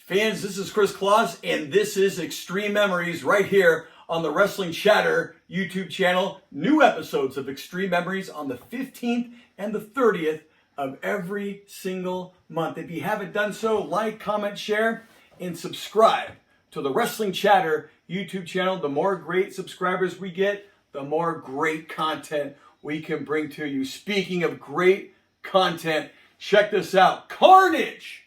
Fans, this is Kris Kloss, and this is Xtreme Memories right here on the Wrestling Chatter YouTube channel. New episodes of Xtreme Memories on the 15th and the 30th of every single month. If you haven't done so, like, comment, share, and subscribe to the Wrestling Chatter YouTube channel. The more great subscribers we get, the more great content we can bring to you. Speaking of great content, check this out. Carnage,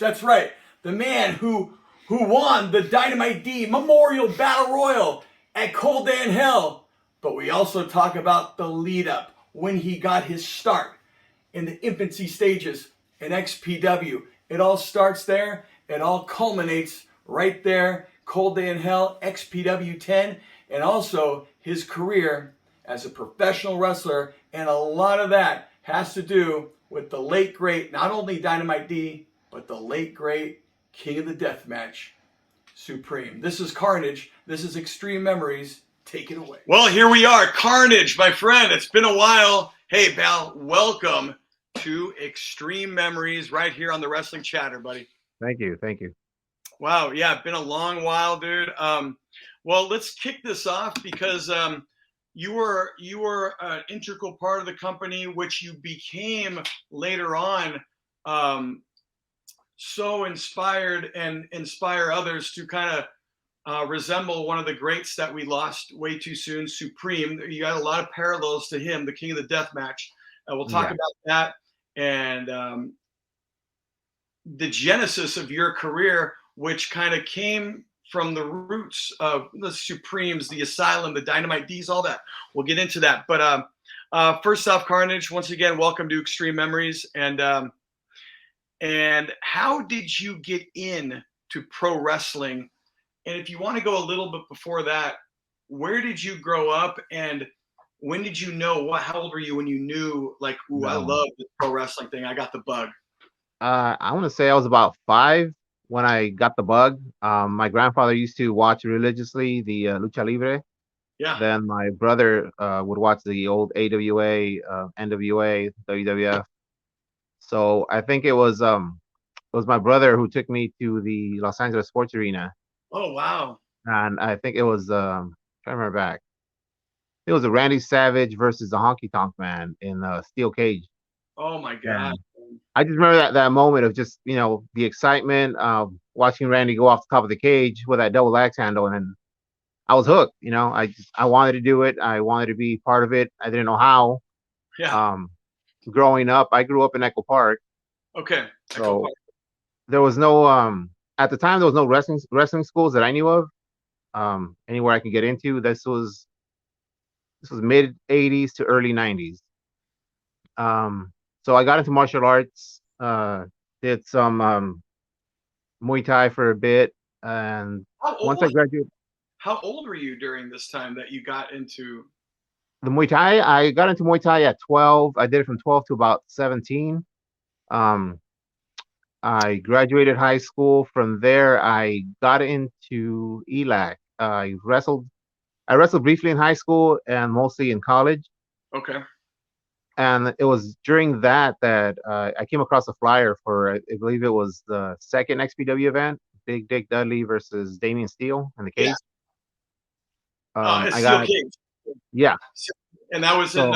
that's right. The man who won the Dynamite D Memorial Battle Royal at Cold Day in Hell. But we also talk about the lead up when he got his start in the infancy stages in XPW. It all starts there. It all culminates right there. Cold Day in Hell, XPW 10, and also his career as a professional wrestler. And a lot of that has to do with the late great, not only Dynamite D, but the late great King of the Deathmatch, Supreme. This is Carnage. This is Xtreme Memories. Take it away. Well, here we are. Carnage, my friend. It's been a while. Hey, pal, welcome to Xtreme Memories right here on the Wrestling Chatter, buddy. Thank you. Thank you. Wow. Yeah, it's been a long while, dude. Well, let's kick this off because you were an integral part of the company, which you became later on so inspired and inspire others to kind of resemble one of the greats that we lost way too soon, Supreme. You got a lot of parallels to him, the King of the Deathmatch. We'll talk about that and the genesis of your career, which kind of came from the roots of the Supremes, the Asylum, the Dynamite Ds, all that. We'll get into that. But first off, Carnage, once again, welcome to Xtreme Memories. And how did you get in to pro wrestling? And if you want to go a little bit before that, where did you grow up and when did you know, how old were you when you knew, like, ooh, I love this pro wrestling thing, I got the bug? I want to say I was about 5 when I got the bug. My grandfather used to watch religiously the Lucha Libre. Yeah. Then my brother would watch the old AWA, NWA, WWF. So I think it was my brother who took me to the Los Angeles Sports Arena. Oh, wow. And I think it was trying to remember back. It was a Randy Savage versus the Honky Tonk Man in a steel cage. Oh my God. I just remember that moment of just, the excitement of watching Randy go off the top of the cage with that double axe handle, and I was hooked. I wanted to do it. I wanted to be part of it. I didn't know how. Yeah. Growing up, I grew up in Echo Park. Okay. Echo Park. There was no at the time there was no wrestling schools that I knew of. Anywhere I could get into. This was mid 80s to early 90s. So I got into martial arts, did some Muay Thai for a bit, and once I graduated. How old were you during this time that you got into the Muay Thai? I got into Muay Thai at 12. I did it from 12 to about 17. I graduated high school. From there, I got into ELAC. I wrestled briefly in high school and mostly in college. Okay. And it was during that I came across a flyer for, I believe it was the second XPW event, Big Dick Dudley versus Damian Steele in the cage. I got cage. Yeah. And that was in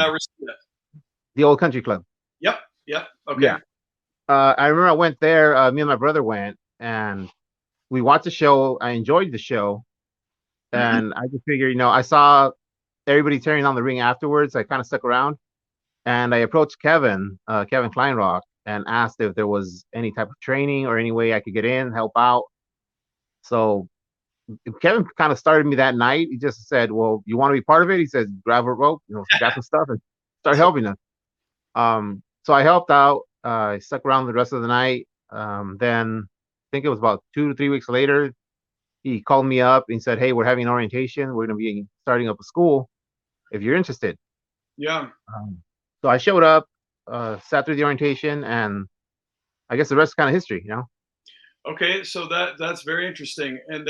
the Old Country Club. Yep. Okay. Yeah. I remember I went there. Me and my brother went, and we watched the show. I enjoyed the show, and I just figured, I saw everybody tearing down the ring afterwards. I kind of stuck around. And I approached Kevin Kleinrock, and asked if there was any type of training or any way I could get in, help out. So Kevin kind of started me that night. He just said, well, you want to be part of it? He said, grab a rope, grab some stuff and start helping us. So I helped out. I stuck around the rest of the night. Then I think it was about 2 to 3 weeks later, he called me up and said, hey, we're having an orientation. We're going to be starting up a school if you're interested. Yeah. So I showed up, sat through the orientation, and I guess the rest is kind of history, Okay, so that's very interesting. And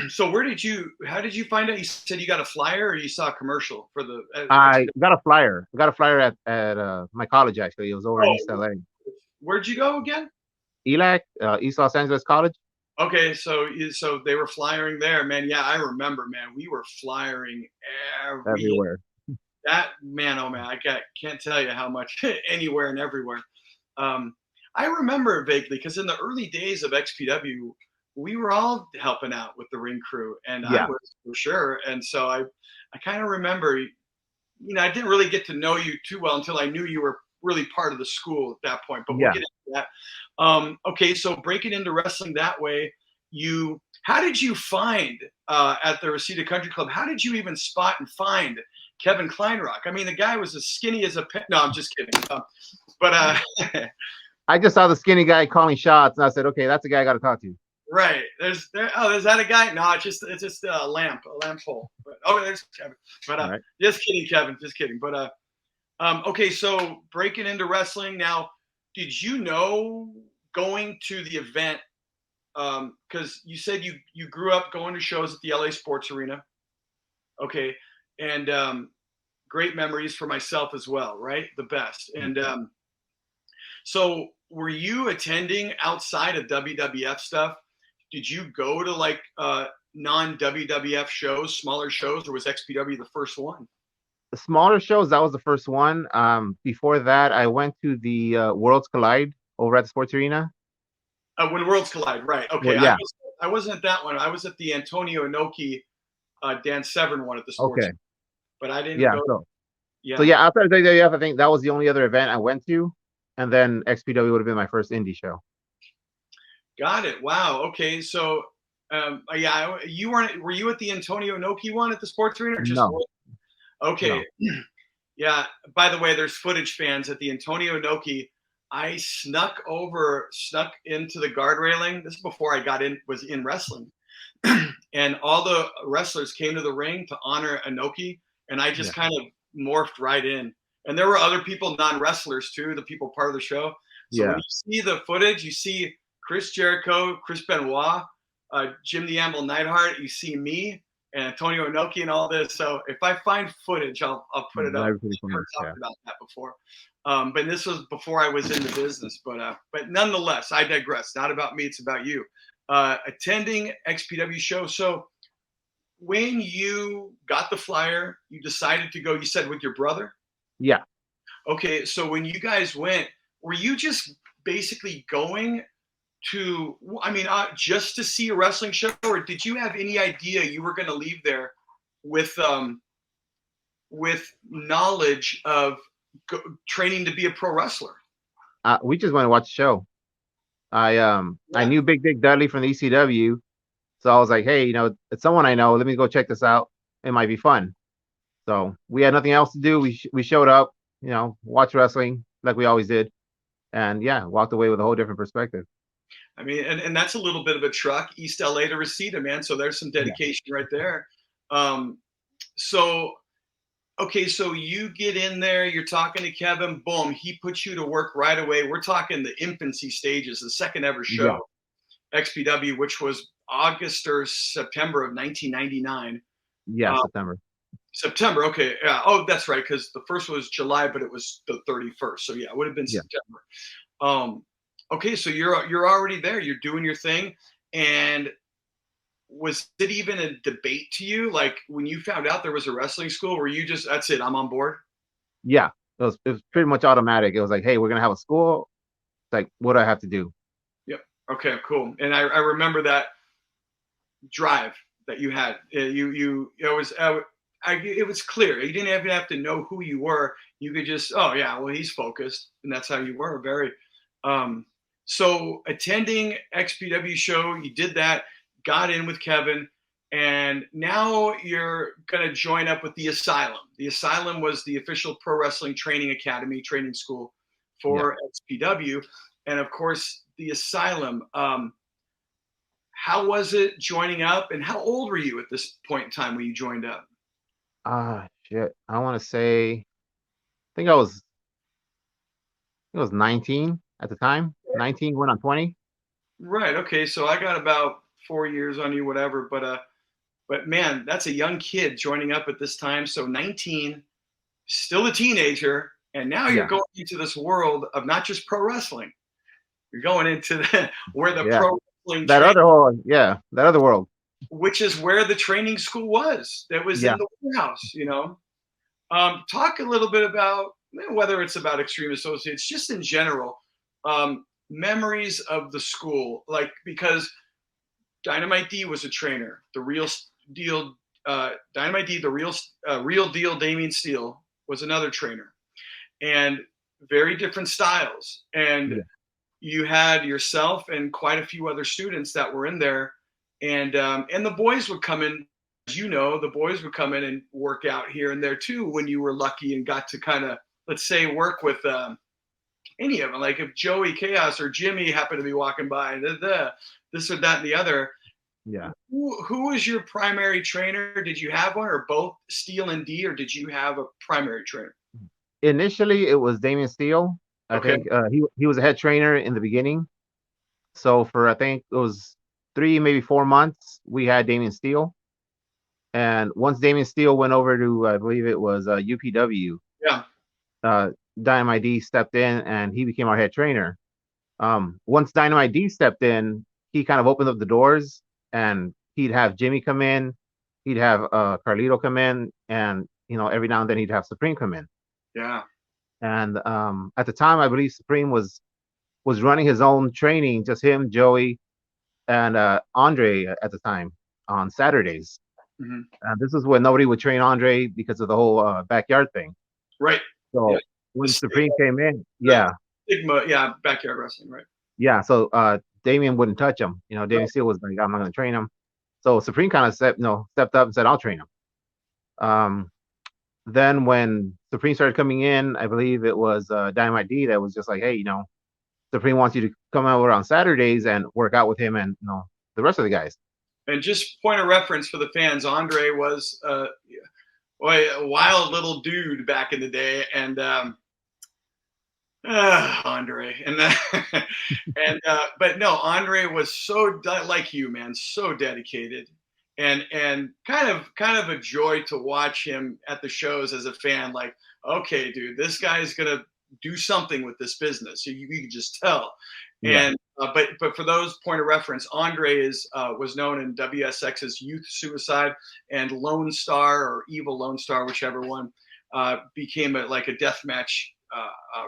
so how did you find out? You said you got a flyer, or you saw a commercial for the? I got a flyer. I got a flyer at my college, actually. It was over in East LA. Where'd you go again? ELAC, East Los Angeles College. Okay, so they were flyering there, man. Yeah, I remember, man. We were flyering every Everywhere. that man. Oh man, I can't tell you how much anywhere and everywhere. Um, I remember vaguely because in the early days of XPW, we were all helping out with the ring crew, and I Yeah. was for sure. And so I kind of remember, I didn't really get to know you too well until I knew you were really part of the school at that point. But we'll Yeah. get into that. Okay, so breaking into wrestling that way, how did you find at the Reseda Country Club? How did you even spot and find Kevin Kleinrock? I mean, the guy was as skinny as a pin. No, I'm just kidding. But I just saw the skinny guy calling shots, and I said, okay, that's the guy I got to talk to. right. Is that a guy? No, it's just a lamp pole. But, there's Kevin. But Right. just kidding, Kevin. Just kidding. But okay, so breaking into wrestling now. Did you know going to the event? Because you said you grew up going to shows at the LA Sports Arena. Okay, and great memories for myself as well. Right, the best. And so, were you attending outside of WWF stuff? Did you go to like non-WWF shows, smaller shows, or was XPW the first one? The smaller shows, that was the first one. Before that, I went to the Worlds Collide over at the Sports Arena. When Worlds Collide, right? Okay, Well, yeah. I wasn't at that one. I was at the Antonio Inoki, Dan Severn one at the Sports. Okay. But I didn't Yeah. go. So yeah, outside of WWF, I think that was the only other event I went to, and then XPW would have been my first indie show. Got it. Wow. Okay. So, you weren't. Were you at the Antonio Inoki one at the Sports Arena? Or just No. Okay. No. Yeah. By the way, there's footage, fans, at the Antonio Inoki. I snuck into the guard railing. This is before I was in wrestling, and all the wrestlers came to the ring to honor Inoki, and I just kind of morphed right in. And there were other people, non-wrestlers too, the people part of the show. So when you see the footage, you see Chris Jericho, Chris Benoit, Jim the Anvil Neidhart, you see me and Antonio Inoki and all this. So if I find footage, I'll put it up. I've never talked about that before. But this was before I was in the business. But nonetheless, I digress. Not about me, it's about you. Attending XPW shows. So when you got the flyer, you decided to go, you said with your brother? Yeah. Okay, so when you guys went, were you just basically going to, just to see a wrestling show, or did you have any idea you were going to leave there with knowledge of training to be a pro wrestler? We just went to watch the show. I knew Big Dick Dudley from the ECW, so I was like, hey, it's someone I know. Let me go check this out. It might be fun. So we had nothing else to do. We showed up, watched wrestling like we always did, and walked away with a whole different perspective. I mean, and that's a little bit of a truck, East LA to Reseda, man. So there's some dedication right there. So you get in there, you're talking to Kevin, boom, he puts you to work right away. We're talking the infancy stages, the second ever show, XPW, which was August or September of 1999. Yeah, September, okay. Yeah. Oh, that's right, because the first was July, but it was the 31st. So yeah, it would have been September. Okay, so you're already there. You're doing your thing. And was it even a debate to you? Like when you found out there was a wrestling school, were you just, that's it, I'm on board? Yeah, it was pretty much automatic. It was like, hey, we're going to have a school. It's like, what do I have to do? Yep. Okay, cool. And I remember that drive that you had. It was clear. You didn't even have to know who you were. You could just, he's focused. And that's how you were. Very, so attending XPW show, you did that, got in with Kevin, and now you're going to join up with the Asylum. The Asylum was the official pro wrestling training school for XPW. And of course, the Asylum, how was it joining up, and how old were you at this point in time when you joined up? Shit. I want to say, I think I was 19 at the time. 19 going on 20. Right. Okay. So I got about 4 years on you, whatever. But man, that's a young kid joining up at this time. So 19, still a teenager, and now you're going into this world of not just pro wrestling, You're going into where the Yeah. pro wrestling That train, other whole, yeah, that other world. which is where the training school was. That was Yeah. in the warehouse. Talk a little bit about whether it's about Extreme Associates, just in general, memories of the school, like because Dynamite D was a trainer, the real deal. Dynamite D, the real deal. Damien Steele was another trainer, and very different styles. And Yeah. you had yourself and quite a few other students that were in there, and the boys would come in. As you know, the boys would come in and work out here and there too when you were lucky and got to kind of, let's say, work with any of them. Like if Joey Chaos or Jimmy happened to be walking by, this or that and the other. Yeah. Who was your primary trainer? Did you have one, or both Steele and D, or did you have a primary trainer? Initially, it was Damien Steele. I Okay. think he was a head trainer in the beginning. So for I think it was 3, maybe 4 months, we had Damien Steele. And once Damien Steele went over to, I believe it was UPW, Yeah. Dynamite D stepped in and he became our head trainer. Once Dynamite D stepped in, he kind of opened up the doors, and he'd have Jimmy come in, he'd have Carlito come in, and every now and then he'd have Supreme come in. Yeah. And at the time, I believe Supreme was running his own training, just him, Joey, and Andre at the time on Saturdays. Mm-hmm. And this is when nobody would train Andre because of the whole backyard thing. Right. So Yeah. when Supreme came in, yeah, Stigma, yeah, backyard wrestling, right? yeah. So Damien wouldn't touch him. Damien Steele was like, I'm not going to train him. So Supreme kind of stepped up and said, I'll train him. Then when Supreme started coming in, I believe it was Dynamite D that was just like, hey, Supreme wants you to come over on Saturdays and work out with him and the rest of the guys. And just point of reference for the fans, Andre was a wild little dude back in the day, and Andre, and but no, Andre was so like you, man, so dedicated, and kind of a joy to watch him at the shows as a fan. Like, okay, dude, this guy's gonna do something with this business. You can just tell. Yeah. And but for those point of reference, Andre was known in WSX's Youth Suicide and Lone Star or Evil Lone Star, whichever one, became a deathmatch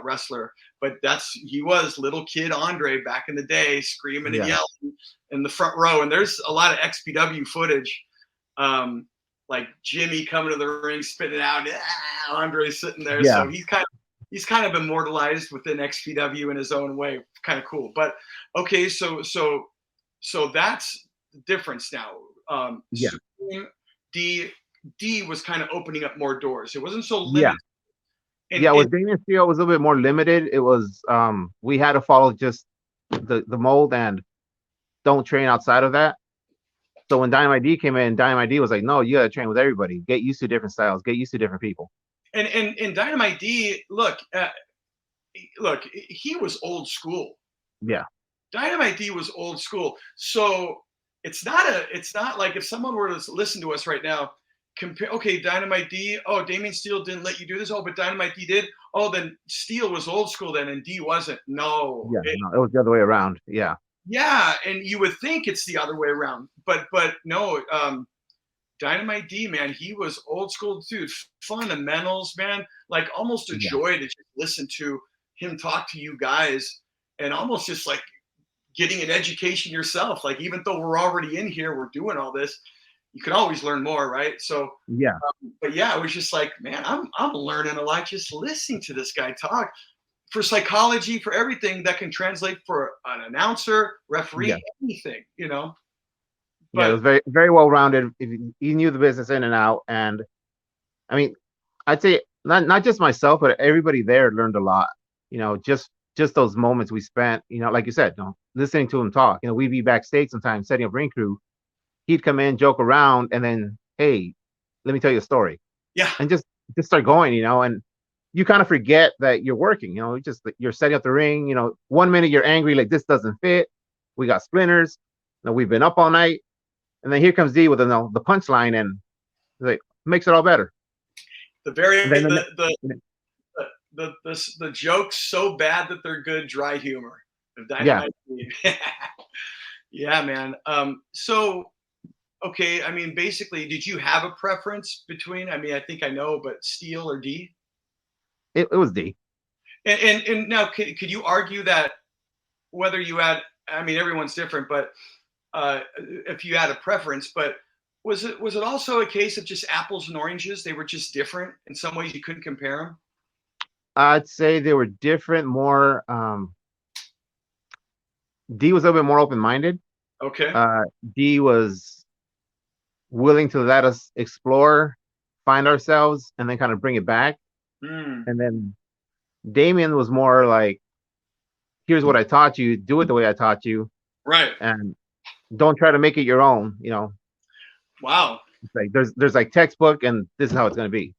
wrestler. But he was little kid Andre back in the day, screaming and yelling in the front row. And there's a lot of XPW footage, like Jimmy coming to the ring, spitting out, Andre sitting there. Yeah. So he's kind of immortalized within XPW in his own way. Kind of cool. But okay, so that's the difference now. Yeah. D was kind of opening up more doors. It wasn't so limited. Yeah. With Damien Steele, it was a little bit more limited. It was we had to follow just the mold and don't train outside of that. So when Dynamite D came in, Dynamite D was like, no, you got to train with everybody. Get used to different styles. Get used to different people. And Dynamite D, look, he was old school. Yeah. Dynamite D was old school. So it's not like if someone were to listen to us right now, okay, Dynamite D, oh, Damien Steele didn't let you do this. Oh, but Dynamite D did. Oh, then Steele was old school then and D wasn't. No. Yeah, it was the other way around. Yeah. Yeah, and you would think it's the other way around. But no, Dynamite D, man, he was old school dude. Fundamentals, man. Like almost a joy to just listen to him talk to you guys, and almost just like getting an education yourself. Like even though we're already in here, we're doing all this. You can always learn more, right? So yeah. But yeah, it was just like, man, I'm learning a lot just listening to this guy talk. For psychology, for everything that can translate for an announcer, referee, anything, But, yeah, it was very, very well rounded. He knew the business in and out, and I mean, I'd say not just myself, but everybody there learned a lot. Just those moments we spent. Like you said, listening to him talk. We'd be backstage sometimes setting up ring crew. He'd come in, joke around, and then, hey, let me tell you a story. Yeah, and just start going. And you kind of forget that you're working. You're setting up the ring. 1 minute you're angry, like this doesn't fit. We got splinters. We've been up all night. And then here comes D with the punchline, and like makes it all better. The jokes so bad that they're good, dry humor. Yeah. Dynamite D. Yeah, man. So okay, I mean, basically, did you have a preference between? I mean, I think I know, but Steel or D? It was D. And now, could you argue that whether you had? I mean, everyone's different, but if you had a preference, but was it also a case of just apples and oranges? They were just different in some ways. You couldn't compare them. I'd say they were different, more D was a little bit more open-minded. Okay. D was willing to let us explore, find ourselves, and then kind of bring it back. Mm, And then Damien was more like, here's what I taught you, do it the way I taught you, right. and don't try to make it your own. Wow. It's like there's like textbook, and this is how it's gonna be.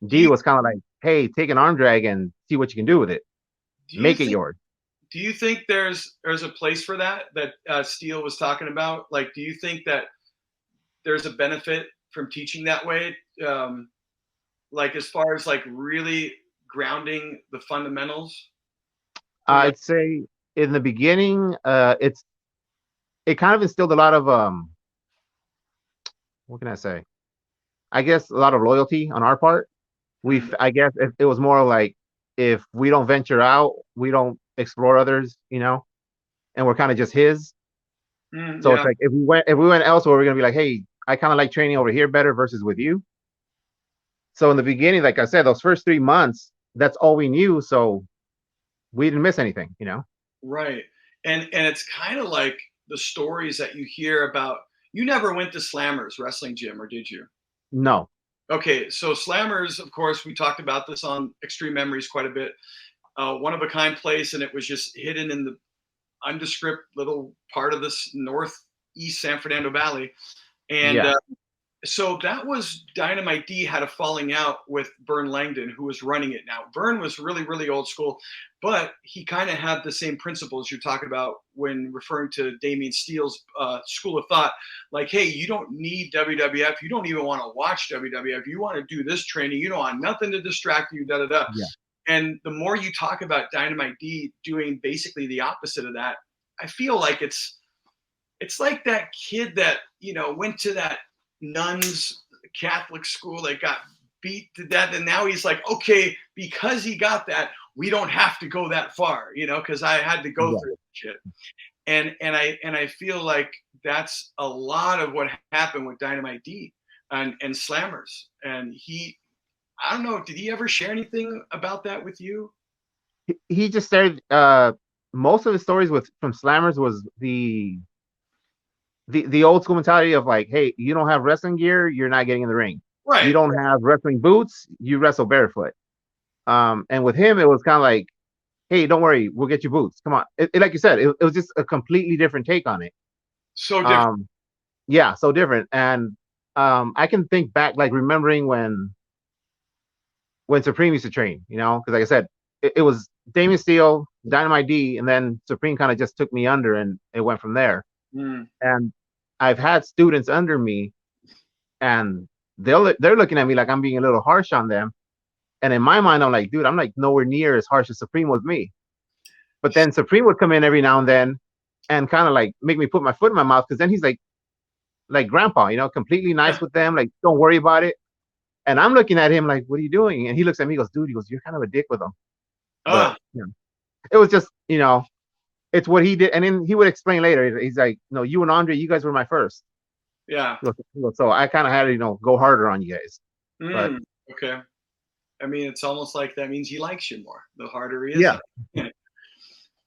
Do D you was kind of like, hey, take an arm drag and see what you can do with it. do you Make it think yours. do you think there's a place for that Steele was talking about? Like, do you think that there's a benefit from teaching that way? Like, as far as like really grounding the fundamentals from like I'd say in the beginning, it kind of instilled a lot of what can I say? I guess a lot of loyalty on our part. mm, I guess it was more like if we don't venture out, we don't explore others, and we're kind of just his. So it's yeah, like if we went elsewhere, we're gonna be like, hey, I kind of like training over here better versus with you. So in the beginning, like I said, those first 3 months, that's all we knew. So we didn't miss anything. right. And it's kind of like the stories that you hear about. You never went to Slammers wrestling gym, or did you? No. Okay, so Slammers, of course, we talked about this on Extreme Memories quite a bit. One of a kind place, and it was just hidden in the undescript little part of this northeast San Fernando Valley. And Yeah. so that was Dynamite D had a falling out with Vern Langdon, who was running it. Now, Vern was really, really old school, but he kind of had the same principles you're talking about when referring to Damian Steele's school of thought. Like, hey, you don't need WWF. You don't even want to watch WWF. You want to do this training. You don't want nothing to distract you, da da da. Yeah. And the more you talk about Dynamite D doing basically the opposite of that, I feel like it's like that kid that went to that nuns Catholic school that got beat to death, and now he's like, okay, because he got that, we don't have to go that far, because I had to go Yeah. through shit. And I feel like that's a lot of what happened with Dynamite D and Slammers. And I don't know, did he ever share anything about that with you? He just started. Most of his stories from Slammers was the old school mentality of like, hey, you don't have wrestling gear, you're not getting in the ring. You Right. don't have wrestling boots, you wrestle barefoot. And with him, it was kind of like, hey, don't worry, we'll get you boots. Come on. Like you said, it was just a completely different take on it. So different. Yeah, so different. And I can think back, like remembering when Supreme used to train, because like I said, it was Damien Steele, Dynamite D, and then Supreme kind of just took me under, and it went from there. Mm. And I've had students under me, and they're looking at me like I'm being a little harsh on them. And in my mind, I'm like, dude, I'm like nowhere near as harsh as Supreme with me. But then Supreme would come in every now and then and kind of like make me put my foot in my mouth, because then he's like grandpa, completely nice with them, like don't worry about it. And I'm looking at him like, what are you doing? And he looks at me, he goes, dude, you're kind of a dick with them. But it was just, it's what he did. And then he would explain later. He's like, no, you and Andre, you guys were my first. Yeah. So I kind of had to, go harder on you guys. But Okay. I mean, it's almost like that means he likes you more, the harder he is. yeah.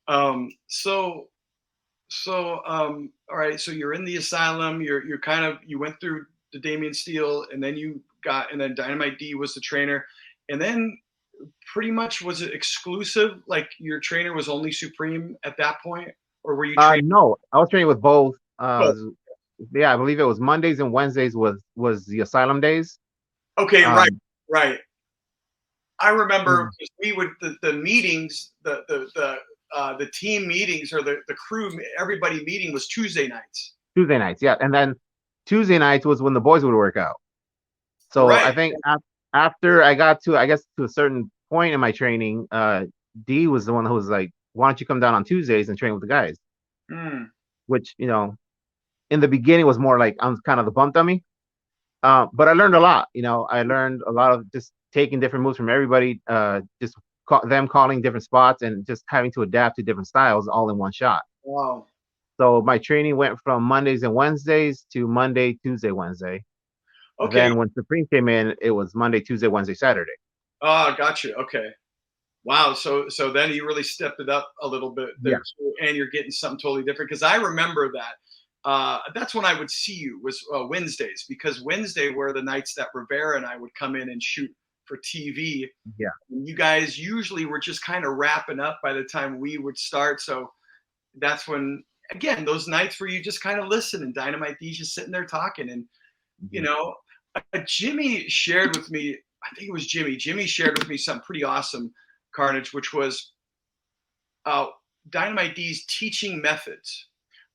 All right. So you're in the asylum. You went through the Damian Steele, and then and then Dynamite D was the trainer, and then pretty much was it exclusive? Like your trainer was only Supreme at that point, or were you training? No, I was training with both. Both? Yeah, I believe it was Mondays and Wednesdays was the asylum days. Okay, right. I remember we would the meetings, the team meetings or the crew, everybody meeting was Tuesday nights. Tuesday nights, yeah, and then Tuesday nights was when the boys would work out. So Right. I think after I got to, I guess, to a certain point in my training, D was the one who was like why don't you come down on Tuesdays and train with the guys? Mm. Which, in the beginning was more like I'm kind of the bump dummy. But I learned a lot. I learned a lot of just taking different moves from everybody, just them calling different spots and just having to adapt to different styles all in one shot. Wow. So my training went from Mondays and Wednesdays to Monday, Tuesday, Wednesday. Okay. Then when Supreme came in, it was Monday, Tuesday, Wednesday, Saturday. Oh, gotcha. Okay. Wow. So then you really stepped it up a little bit there Yeah. too, and you're getting something totally different. Because I remember that. That's when I would see you was Wednesdays, because Wednesday were the nights that Rivera and I would come in and shoot for TV. Yeah. You guys usually were just kind of wrapping up by the time we would start. So that's when, again, those nights where you just kind of listen and Dynamite D's just sitting there talking. And, you know, Jimmy shared with me, I think it was Jimmy shared with me something pretty awesome, Carnage, which was Dynamite D's teaching methods.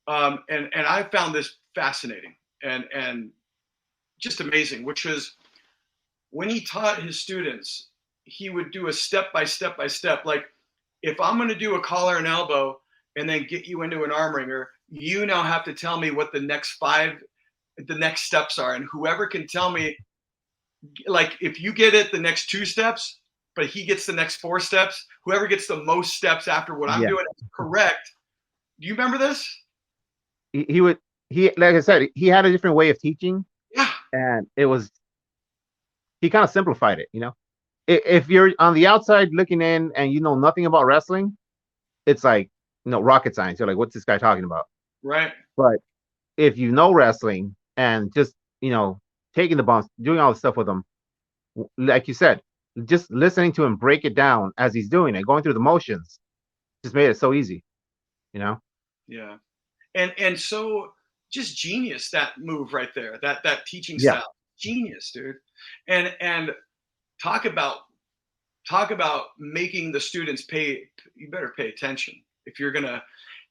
And I found this fascinating and just amazing, which was when he taught his students, he would do a step by step by step. Like, if I'm going to do a collar and elbow and then get you into an arm wringer, you now have to tell me what the next steps are. And whoever can tell me, like, if you get it the next 2 steps, but he gets the next 4 steps, whoever gets the most steps after what I'm doing is correct. Do you remember this? He would, like I said, he had a different way of teaching. Yeah. And he kind of simplified it. If you're on the outside looking in and you know nothing about wrestling, it's like, rocket science. You're like, what's this guy talking about? Right. But if you know wrestling and just, taking the bumps, doing all the stuff with him, like you said, just listening to him break it down as he's doing it, going through the motions, just made it so easy, Yeah. And so just genius, that move right there, that teaching style. Genius, dude. And talk about making the students pay. You better pay attention if you're gonna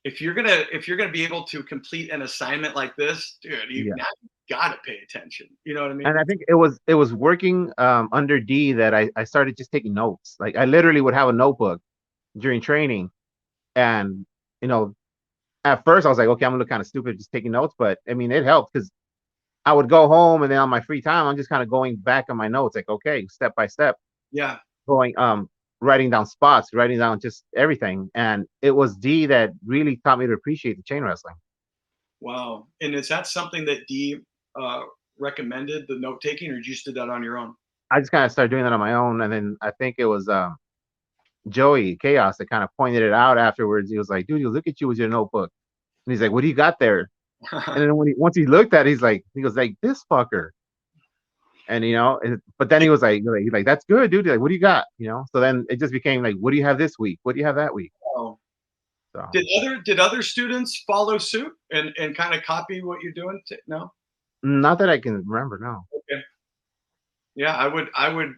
be able to complete an assignment like this, dude. Now you gotta pay attention. You know what I mean? And I think it was working under D that I started just taking notes. Like, I literally would have a notebook during training, and at first I was like, okay, I'm gonna look kind of stupid just taking notes, but I mean, it helped because I would go home and then on my free time I'm just kind of going back on my notes, like, okay, step by step, going writing down spots, writing down just everything. And it was D that really taught me to appreciate the chain wrestling. Wow. And is that something that D recommended, the note taking, or you just did that on your own? I just kind of started doing that on my own, and then I think it was Joey Chaos that kind of pointed it out afterwards. He was like, dude, you look at you with your notebook. And he's like, what do you got there? And then once he looked at it, he goes like, this fucker. And but then he was like, that's good, dude. Like, what do you got? So then it just became like, what do you have this week? What do you have that week? Oh. So. Did other students follow suit and kind of copy what you're doing? No? Not that I can remember, no. Okay. Yeah, I would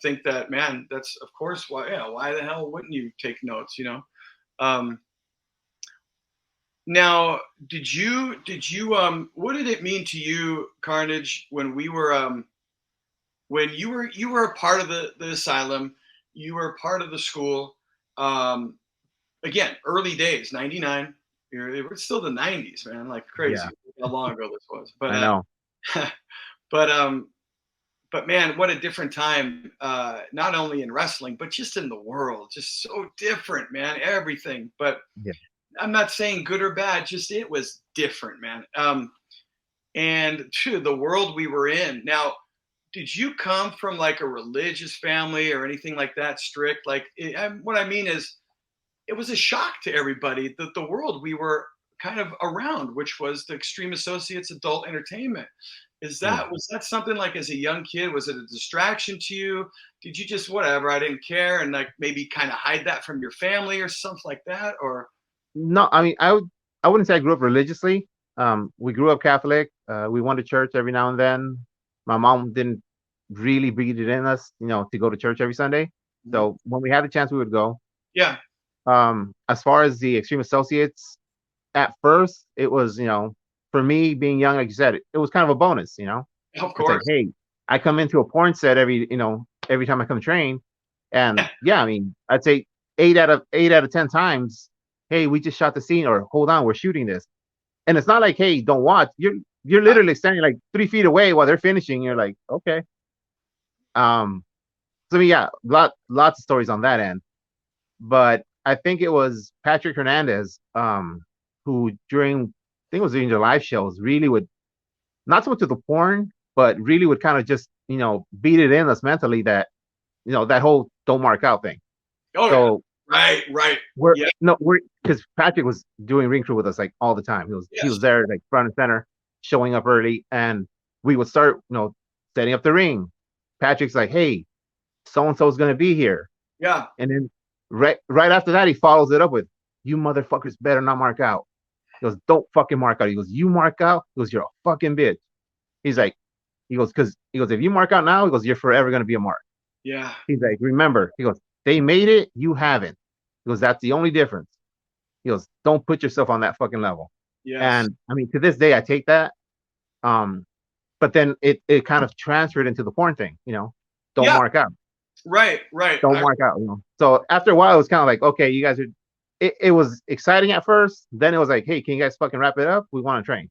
think that, man, that's of course why. Yeah, why the hell wouldn't you take notes? Now, did you what did it mean to you, Carnage, when we were when you were a part of the Asylum, you were a part of the school, again, early days, 99, it was still the 90s, man, like crazy. How long ago this was. But I know. but man, what a different time, not only in wrestling, but just in the world. Just so different, man, everything. But I'm not saying good or bad, just it was different, man. And the world we were in. Now, did you come from like a religious family or anything like that, strict? Like, what I mean is, it was a shock to everybody that the world we were kind of around, which was the Extreme Associates Adult Entertainment. Was that something, like, as a young kid, was it a distraction to you? Did you just, whatever, I didn't care, and like maybe kind of hide that from your family or something like that? Or no, I mean, I wouldn't say I grew up religiously. We grew up Catholic. We went to church every now and then. My mom didn't really breathe it in us, to go to church every Sunday. So when we had the chance, we would go. Yeah. As far as the Extreme Associates, at first it was, for me being young, like you said, it was kind of a bonus, Of course. It's like, hey, I come into a porn set every time I come train, and I mean, I'd say 8 out of 10 times, hey, we just shot the scene, or hold on, we're shooting this. And it's not like, hey, don't watch. You're literally standing like 3 feet away while they're finishing. You're like, okay. So yeah, lots of stories on that end. But I think it was Patrick Hernandez, who during, I think it was during the live shows, really would, not so much of the porn, but really would kind of just, beat it in us mentally that, that whole don't mark out thing. Oh, So yeah. Right. we're because Patrick was doing ring crew with us like all the time. He was there like front and center, showing up early, and we would start, setting up the ring. Patrick's like, hey, so and so is gonna be here. Yeah. And then right after that, he follows it up with, you motherfuckers better not mark out. He goes, don't fucking mark out. He goes, you mark out. He goes, you're a fucking bitch. He's like, because if you mark out now, he goes, you're forever gonna be a mark. Yeah. He's like, remember, he goes, they made it, you haven't. He goes, that's the only difference. He goes, don't put yourself on that fucking level. Yes. And I mean, to this day, I take that. But then it kind of transferred into the porn thing, don't mark out. Right. Don't mark out, So after a while, it was kind of like, okay, you guys are, it was exciting at first. Then it was like, hey, can you guys fucking wrap it up? We want to train.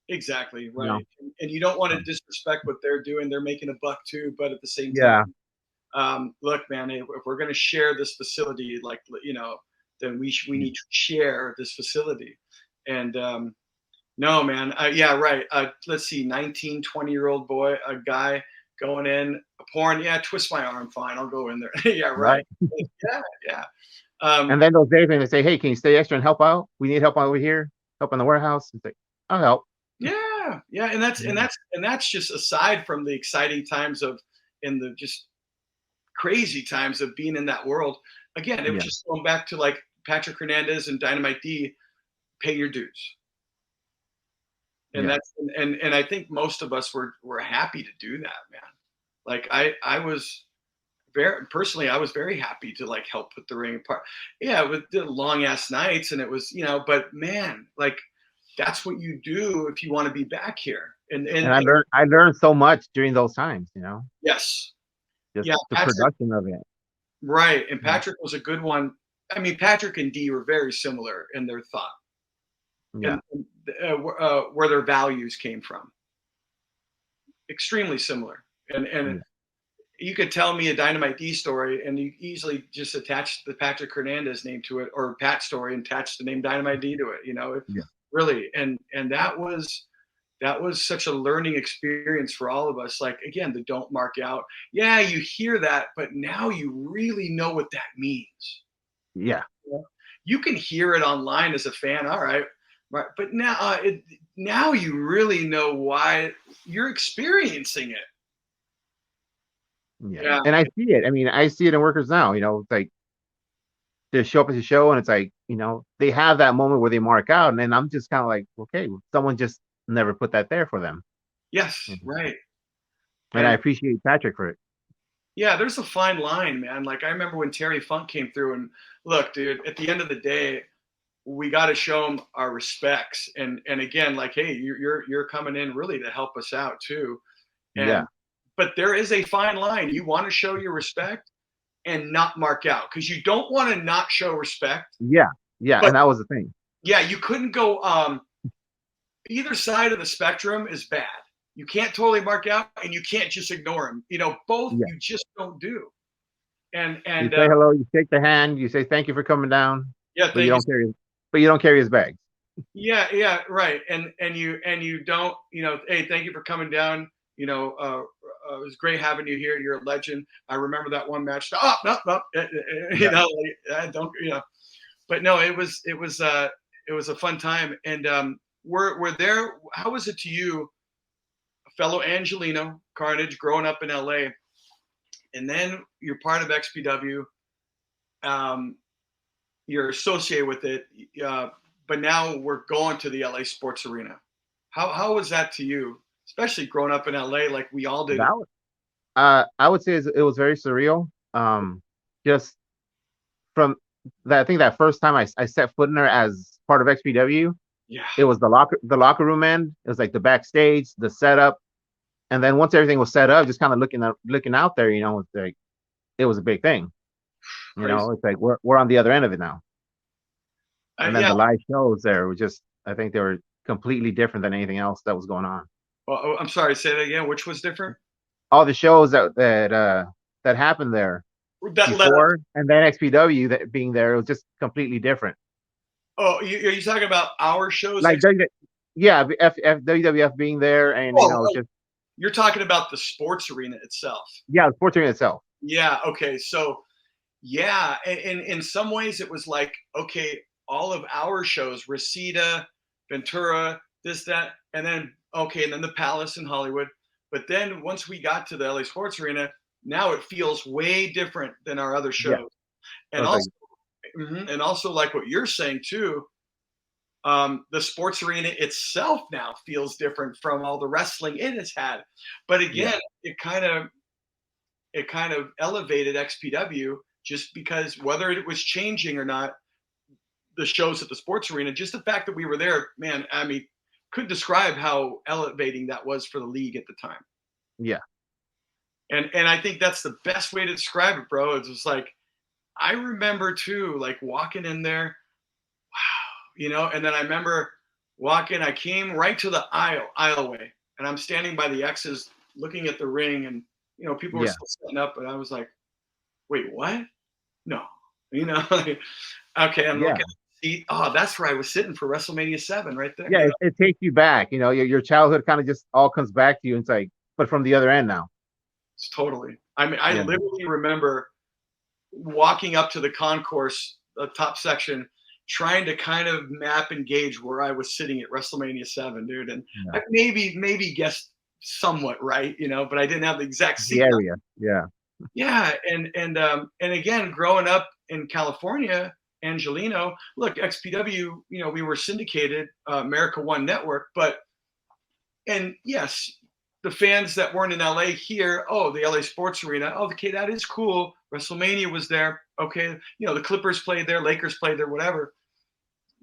Exactly. Right. And you don't want to disrespect what they're doing. They're making a buck too, but at the same time, look, man, if we're going to share this facility, like, then we need to share this facility. And no, man. Yeah, right. Let's see, 19, 20-year-old boy, a guy going in, porn. Yeah, twist my arm. Fine, I'll go in there. Yeah, right. Yeah. And then those days when they say, hey, can you stay extra and help out? We need help over here, help in the warehouse. It's like, I'll help. Yeah. And that's just aside from the exciting times in the just crazy times of being in that world. Again, it was just going back to like Patrick Hernandez and Dynamite D, pay your dues. And that's and I think most of us were happy to do that, man. Like I was I was very happy to like help put the ring apart. Yeah, with the long ass nights, and it was, but man, like that's what you do if you want to be back here. And I learned so much during those times, Yes. Just the production of it. Right. And Patrick was a good one. I mean, Patrick and Dee were very similar in their thought. Yeah. And, where their values came from. Extremely similar. And you could tell me a Dynamite D story and you easily just attach the Patrick Hernandez name to it, or Pat story and attach the name Dynamite D to it, really. And that was such a learning experience for all of us. Like, again, the don't mark out. Yeah, you hear that, but now you really know what that means. Yeah. You can hear it online as a fan. All right. But now you really know why you're experiencing it. Yeah. And I see it. I mean, I see it in workers now, it's like they show up at the show and it's like, they have that moment where they mark out. And then I'm just kind of like, okay, someone just never put that there for them. Yes. Right. And I appreciate Patrick for it. Yeah, there's a fine line, man. Like I remember when Terry Funk came through, and look, dude, at the end of the day, we got to show them our respects. And again, like, hey, you're coming in really to help us out too. But there is a fine line. You want to show your respect and not mark out, because you don't want to not show respect. Yeah. But, and that was the thing. Yeah, you couldn't go either side of the spectrum is bad. You can't totally mark out, and you can't just ignore him. Both you just don't do. And you say hello, you shake the hand, you say thank you for coming down. Yeah, but you don't carry his bags. Yeah, right. And you don't, hey, thank you for coming down. It was great having you here. You're a legend. I remember that one match. No. But no, it was a fun time. And we're there. How was it to you, a fellow Angelino, Carnage, growing up in LA, and then you're part of XPW. You're associated with it, but now we're going to the LA Sports Arena. How was that to you, especially growing up in LA like we all did? I would say it was very surreal. Just from that, I think that first time I set foot in there as part of XPW, it was the locker room end. It was like the backstage, the setup, and then once everything was set up, just kind of looking out there, it's like it was a big thing. You Crazy. know, it's like we're on the other end of it now. And then Yeah. the live shows there were just, I think they were completely different than anything else that was going on. Well, oh, I'm sorry. Say that again. Which was different? All the shows that happened there That led up. before, and then XPW that being there, it was just completely different. Oh, are you talking about our shows? Like yeah, WWF being there, and you Oh, know, just you're talking about the sports arena itself. yeah, the sports arena itself. Yeah. Okay. So, yeah, in some ways, it was like, okay, all of our shows, Reseda, Ventura, this, that, and then, okay, and then the Palace in Hollywood. But then once we got to the LA Sports Arena, now it feels way different than our other Yeah, shows. so And it's like also, and also like what you're saying too, the sports arena itself now feels different from all the wrestling it has had. But yeah, again, it kind of elevated XPW just because whether it was changing or not, the shows at the sports arena, just the fact that we were there, man, I mean, could describe how elevating that was for the league at the time. yeah, And I think that's the best way to describe it, bro. It's just like I remember too, like walking in there, and then I remember walking, I came right to the aisleway, and I'm standing by the X's looking at the ring, and people were yeah, still setting up, and I was like, wait, what? No. Like, okay, I'm yeah, looking at the seat. Oh, that's where I was sitting for WrestleMania 7 right there. yeah. It takes you back. You know, your childhood kind of just all comes back to you. And it's like, but from the other end now. It's totally. I mean, I Yeah, literally remember walking up to the concourse, the top section, trying to kind of map and gauge where I was sitting at WrestleMania 7, dude. And yeah. I maybe guessed somewhat right, but I didn't have the exact The seat number. area. Yeah, Yeah, and again, growing up in California, Angelino, look, XPW, we were syndicated, America One Network, and yes, the fans that weren't in LA here, oh, the LA Sports Arena, oh, okay, that is cool. WrestleMania was there. Okay, the Clippers played there, Lakers played there, whatever.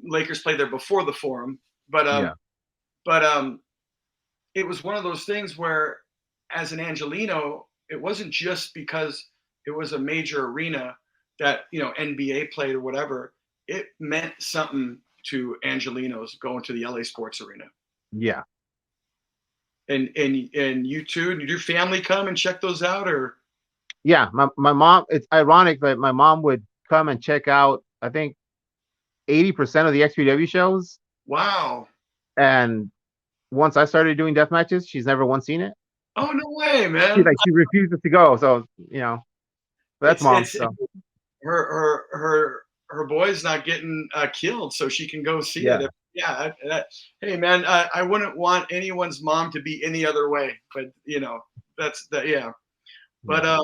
Lakers played there before the Forum, but yeah, but it was one of those things where, as an Angelino, it wasn't just because it was a major arena that NBA played or whatever. It meant something to Angelinos going to the LA Sports Arena. yeah. And you too? Did your family come and check those out, or? Yeah, my mom, it's ironic that my mom would come and check out, I think 80% of the XPW shows. Wow. And once I started doing death matches, she's never once seen it. Oh, no way, She man. like she refuses to go. So, that's mom. It's So her boy's not getting killed, so she can go see yeah, it. Yeah. Hey, man, I wouldn't want anyone's mom to be any other way, but that's that. Yeah. But yeah.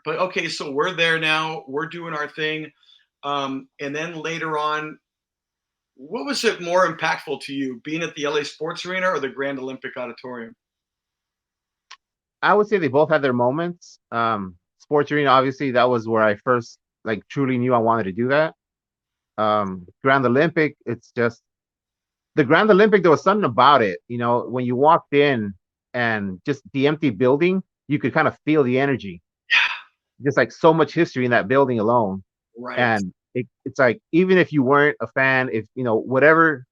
but okay, so we're there now. We're doing our thing, and then later on, what was it more impactful to you, being at the LA Sports Arena or the Grand Olympic Auditorium? I would say they both had their moments. Sports arena, obviously, that was where I first like truly knew I wanted to do that. Grand Olympic, it's just the Grand Olympic, there was something about it. When you walked in and just the empty building, you could kind of feel the energy. Just like so much history in that building alone. Right. And it's like, even if you weren't a fan, if, whatever,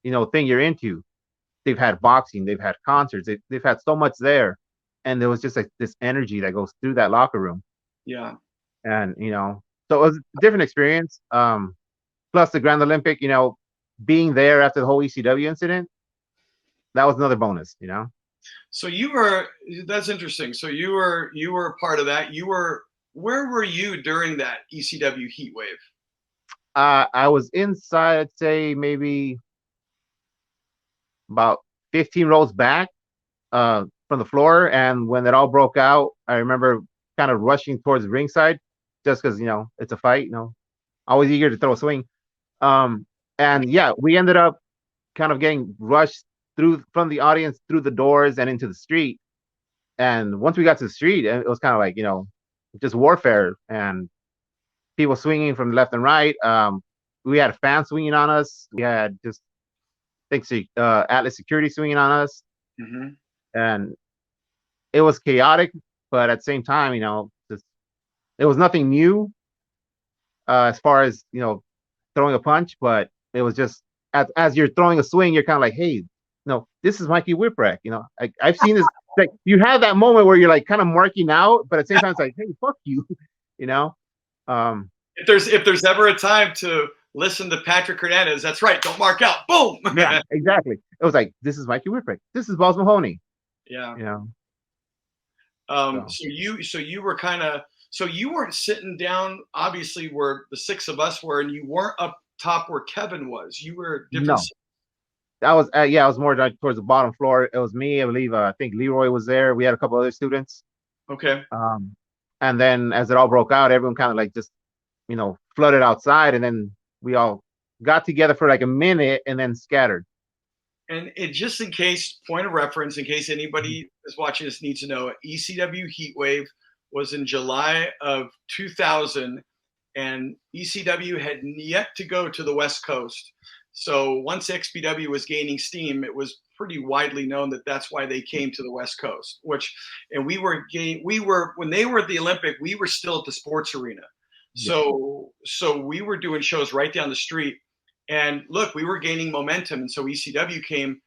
thing you're into, they've had boxing, they've had concerts, they've had so much there. And there was just like this energy that goes through that locker room. Yeah. And, so it was a different experience. Plus the Grand Olympic, being there after the whole ECW incident, that was another bonus. So that's interesting. So you were part of that. Where were you during that ECW Heatwave? I was inside, I'd say maybe about 15 rows back from the floor. And when it all broke out, I remember kind of rushing towards the ringside just because, it's a fight, always eager to throw a swing. And yeah, we ended up kind of getting rushed through from the audience through the doors and into the street. And once we got to the street, it was kind of like, just warfare and people swinging from left and right. We had fans swinging on us. We had just, I think, Atlas Security swinging on us. Mm-hmm. And it was chaotic, but at the same time, it was nothing new. as far as throwing a punch, but it was just as you're throwing a swing, you're kind of like, hey, no, this is Mikey Whipwreck. I've seen this. Like you have that moment where you're like kind of marking out, but at the same time, it's like, hey, fuck you, you know. Um, If there's ever a time to listen to Patrick Hernandez, that's right. Don't mark out. Boom. yeah, exactly. It was like, this is Mikey Whipwreck. This is Balls Mahoney. Yeah. You know. So. So you were kind of so you weren't sitting down obviously where the six of us were, and you weren't up top where Kevin was. You were different. No, that was I was more like towards the bottom floor. It was me, I believe. I think Leroy was there. We had a couple other students. Okay. Um, and then as it all broke out, everyone kind of like just flooded outside, and then we all got together for like a minute and then scattered. And just in case, point of reference, in case anybody is watching this needs to know, ECW Heatwave was in July of 2000, and ECW had yet to go to the West Coast. So once XPW was gaining steam, it was pretty widely known that that's why they came to the West Coast. And we were when they were at the Olympic, we were still at the sports arena. Yeah. So we were doing shows right down the street. And look, we were gaining momentum. And so ECW came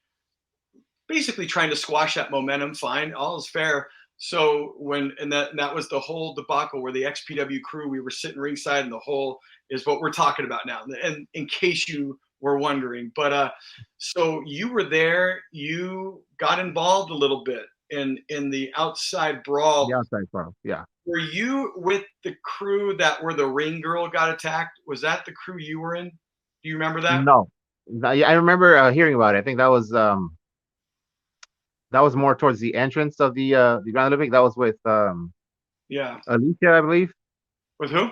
basically trying to squash that momentum. Fine, all is fair. So that was the whole debacle where the XPW crew, we were sitting ringside, and the whole is what we're talking about now. And in case you were wondering, but so you were there, you got involved a little bit in the outside brawl. The outside brawl, yeah. Were you with the crew that where the ring girl got attacked? Was that the crew you were in? Do you remember that? No, I remember hearing about it. I think that was more towards the entrance of the Grand Olympic. That was with Yeah. Alicia, I believe. With who?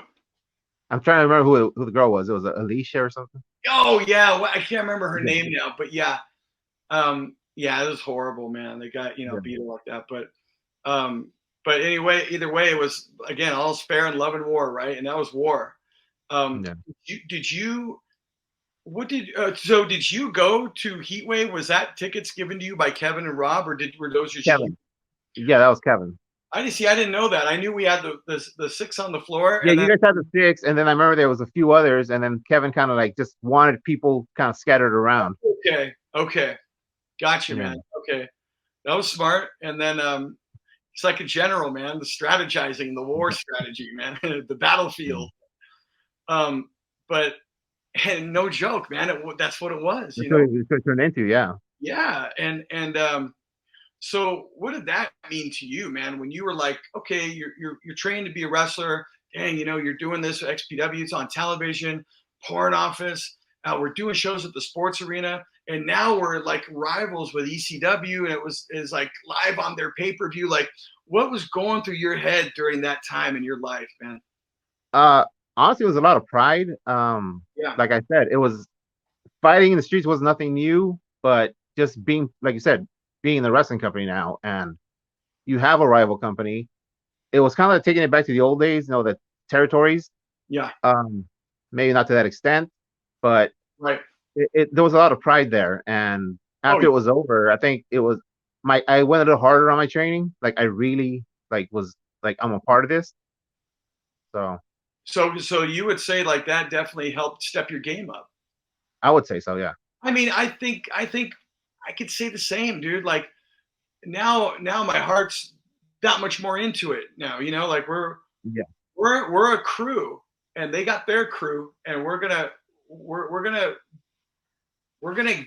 I'm trying to remember who the girl was. It was Alicia or something. Oh yeah, well, I can't remember her name now, but yeah, yeah, it was horrible, man. They got beat her like that, but anyway, either way, it was again all's fair in love and war, right? And that was war. Yeah. Did you? What did so? Did you go to Heatwave? Was that tickets given to you by Kevin and Rob, or were those your Kevin? Yeah, that was Kevin. I didn't know that. I knew we had the six on the floor. Yeah, and you guys had the six, and then I remember there was a few others, and then Kevin kind of like just wanted people kind of scattered around. Okay, gotcha, man. Okay, that was smart. And then it's like a general, man. The strategizing, the war strategy, man. The battlefield. But and no joke, man. That's what it was. That's what it turned into, yeah. Yeah, and so what did that mean to you, man? When you were like, okay, you're trained to be a wrestler, dang, you're doing this with XPW, it's on television, porn office, we're doing shows at the sports arena, and now we're like rivals with ECW, and is like live on their pay-per-view. Like, what was going through your head during that time in your life, man? Honestly, it was a lot of pride. Yeah. Like I said, it was fighting in the streets was nothing new, but just being, like you said, being in the wrestling company now, and you have a rival company. It was kind of like taking it back to the old days, the territories. Yeah. Maybe not to that extent, but right. There was a lot of pride there. And after it was over, I think it was I went a little harder on my training. Like I really was like, I'm a part of this. So you would say like that definitely helped step your game up. I would say so, yeah. I mean, I think I could say the same, dude. Like now my heart's that much more into it now. Like we're a crew, and they got their crew, and we're gonna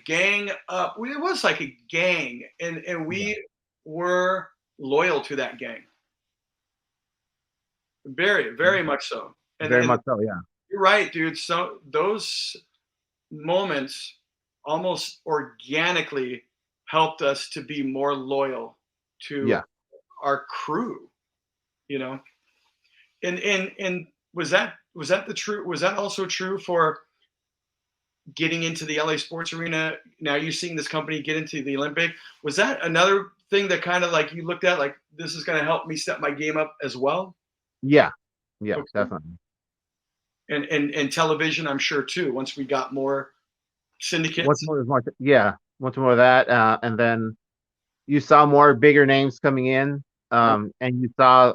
gang up. It was like a gang, and we were loyal to that gang. Very, very much so. And very much so, yeah. You're right, dude. So those moments almost organically helped us to be more loyal to our crew, And was that also true for getting into the LA Sports Arena? Now you're seeing this company get into the Olympic. Was that another thing that kind of like you looked at like this is going to help me step my game up as well? Yeah, okay. Definitely. And television, I'm sure too. Once we got more syndicates. Once more of that, and then you saw more bigger names coming in, and you saw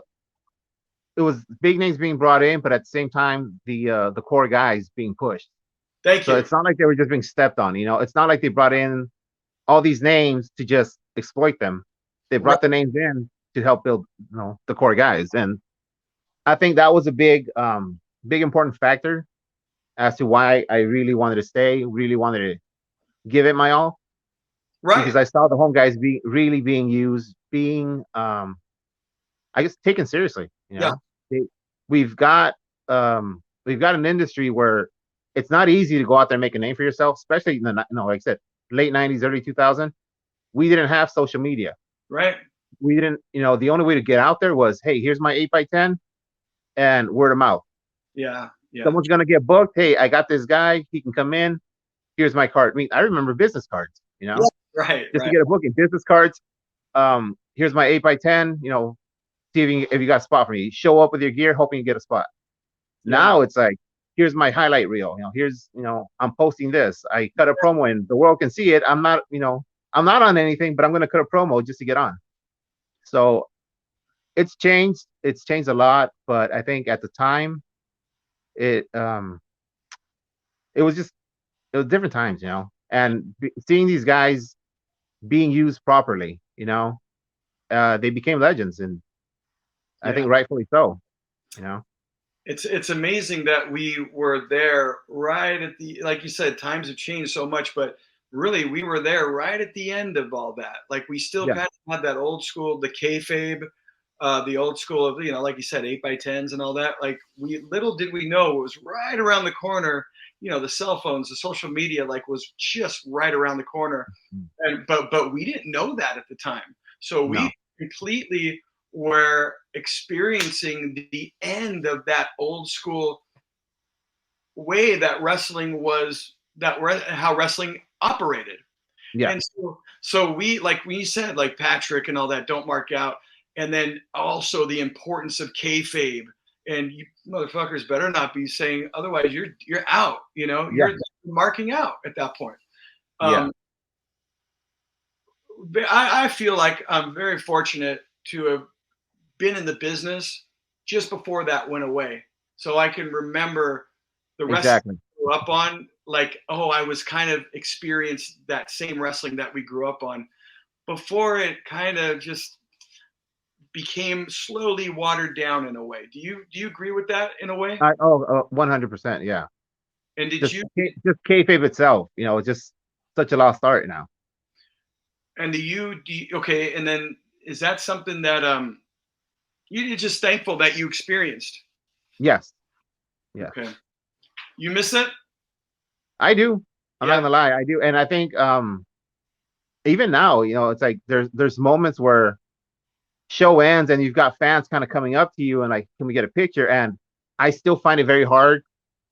it was big names being brought in, but at the same time, the core guys being pushed. Thank So you. it's not like they were just being stepped on. It's not like they brought in all these names to just exploit them. They Right. brought the names in to help build, the core guys, and I think that was a big important factor as to why I really wanted to stay, really wanted to give it my all, Right. because I saw the home guys being used, I guess, taken seriously. Yeah. They, we've got we've got an industry where it's not easy to go out there and make a name for yourself, especially in the like I said, late '90s, early 2000. We didn't have social media. Right. We didn't, the only way to get out there was, hey, here's my 8x10 and word of mouth. Yeah. Yeah. Someone's gonna get booked. Hey, I got this guy. He can come in. Here's my card. I mean, I remember business cards. Yeah. Right. Just to Right. get a booking, business cards. Here's my 8x10. See if you got a spot for me. Show up with your gear, hoping you get a spot. Yeah. Now it's like, here's my highlight reel. Here's, I'm posting this. I cut a promo and the world can see it. I'm not on anything, but I'm gonna cut a promo just to get on. So it's changed. It's changed a lot, but I think at the time, it it was just it was different times, and seeing these guys being used properly, they became legends, and I Yeah. think rightfully so, you know. It's amazing that we were there right at the, like you said, times have changed so much, but really we were there right at the end of all that. Like we still Yeah, kind of had that old school, the kayfabe, the old school of, like you said, 8x10s and all that. Like we, little did we know it was right around the corner. The cell phones, the social media, like was just right around the corner. And but we didn't know that at the time. So we no, completely were experiencing the end of that old school way that wrestling was, how wrestling operated. yeah, And so we, like we said, like Patrick and all that, don't mark out. And then also the importance of kayfabe. And you motherfuckers better not be saying otherwise. You're out. yeah, You're marking out at that point. yeah, Um, I feel like I'm very fortunate to have been in the business just before that went away. So I can remember the wrestling exactly, I grew up on, like, oh, I was kind of experienced that same wrestling that we grew up on before it kind of just became slowly watered down in a way. Do you agree with that in a way? 100%, yeah. And did Just you just kayfabe itself, it's just such a lost art now. and do you okay, and then is that something that you're just thankful that you experienced? Yes, yeah, Okay. You miss it? I do. I'm not Yeah. gonna lie, I do, and I think even now, it's like there's moments where show ends and you've got fans kind of coming up to you and like, can we get a picture? And I still find it very hard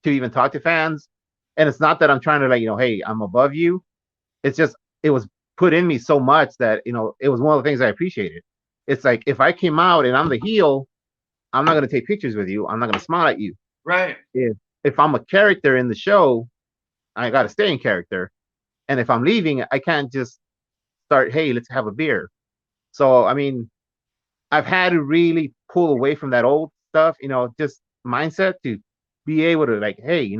to even talk to fans. And it's not that I'm trying to like, hey, I'm above you. It's just it was put in me so much that it was one of the things I appreciated. It's like if I came out and I'm the heel, I'm not gonna take pictures with you. I'm not gonna smile at you. Right. If I'm a character in the show, I gotta stay in character. And if I'm leaving, I can't just start, hey, let's have a beer. So I mean, I've had to really pull away from that old stuff, just mindset to be able to like, hey,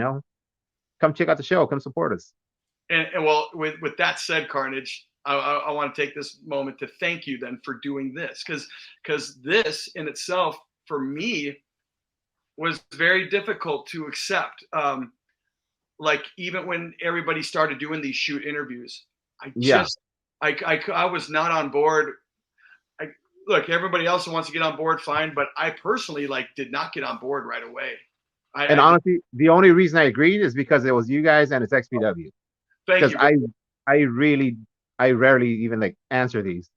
come check out the show, come support us. And well, with that said, Carnage, I want to take this moment to thank you then for doing this, because this in itself for me was very difficult to accept. Like even when everybody started doing these shoot interviews, I Yeah. just I was not on board. I Look, everybody else who wants to get on board, fine, but I personally like did not get on board right away. And I honestly, the only reason I agreed is because it was you guys and it's XPW. thank Because you. I really, I rarely even like answer these.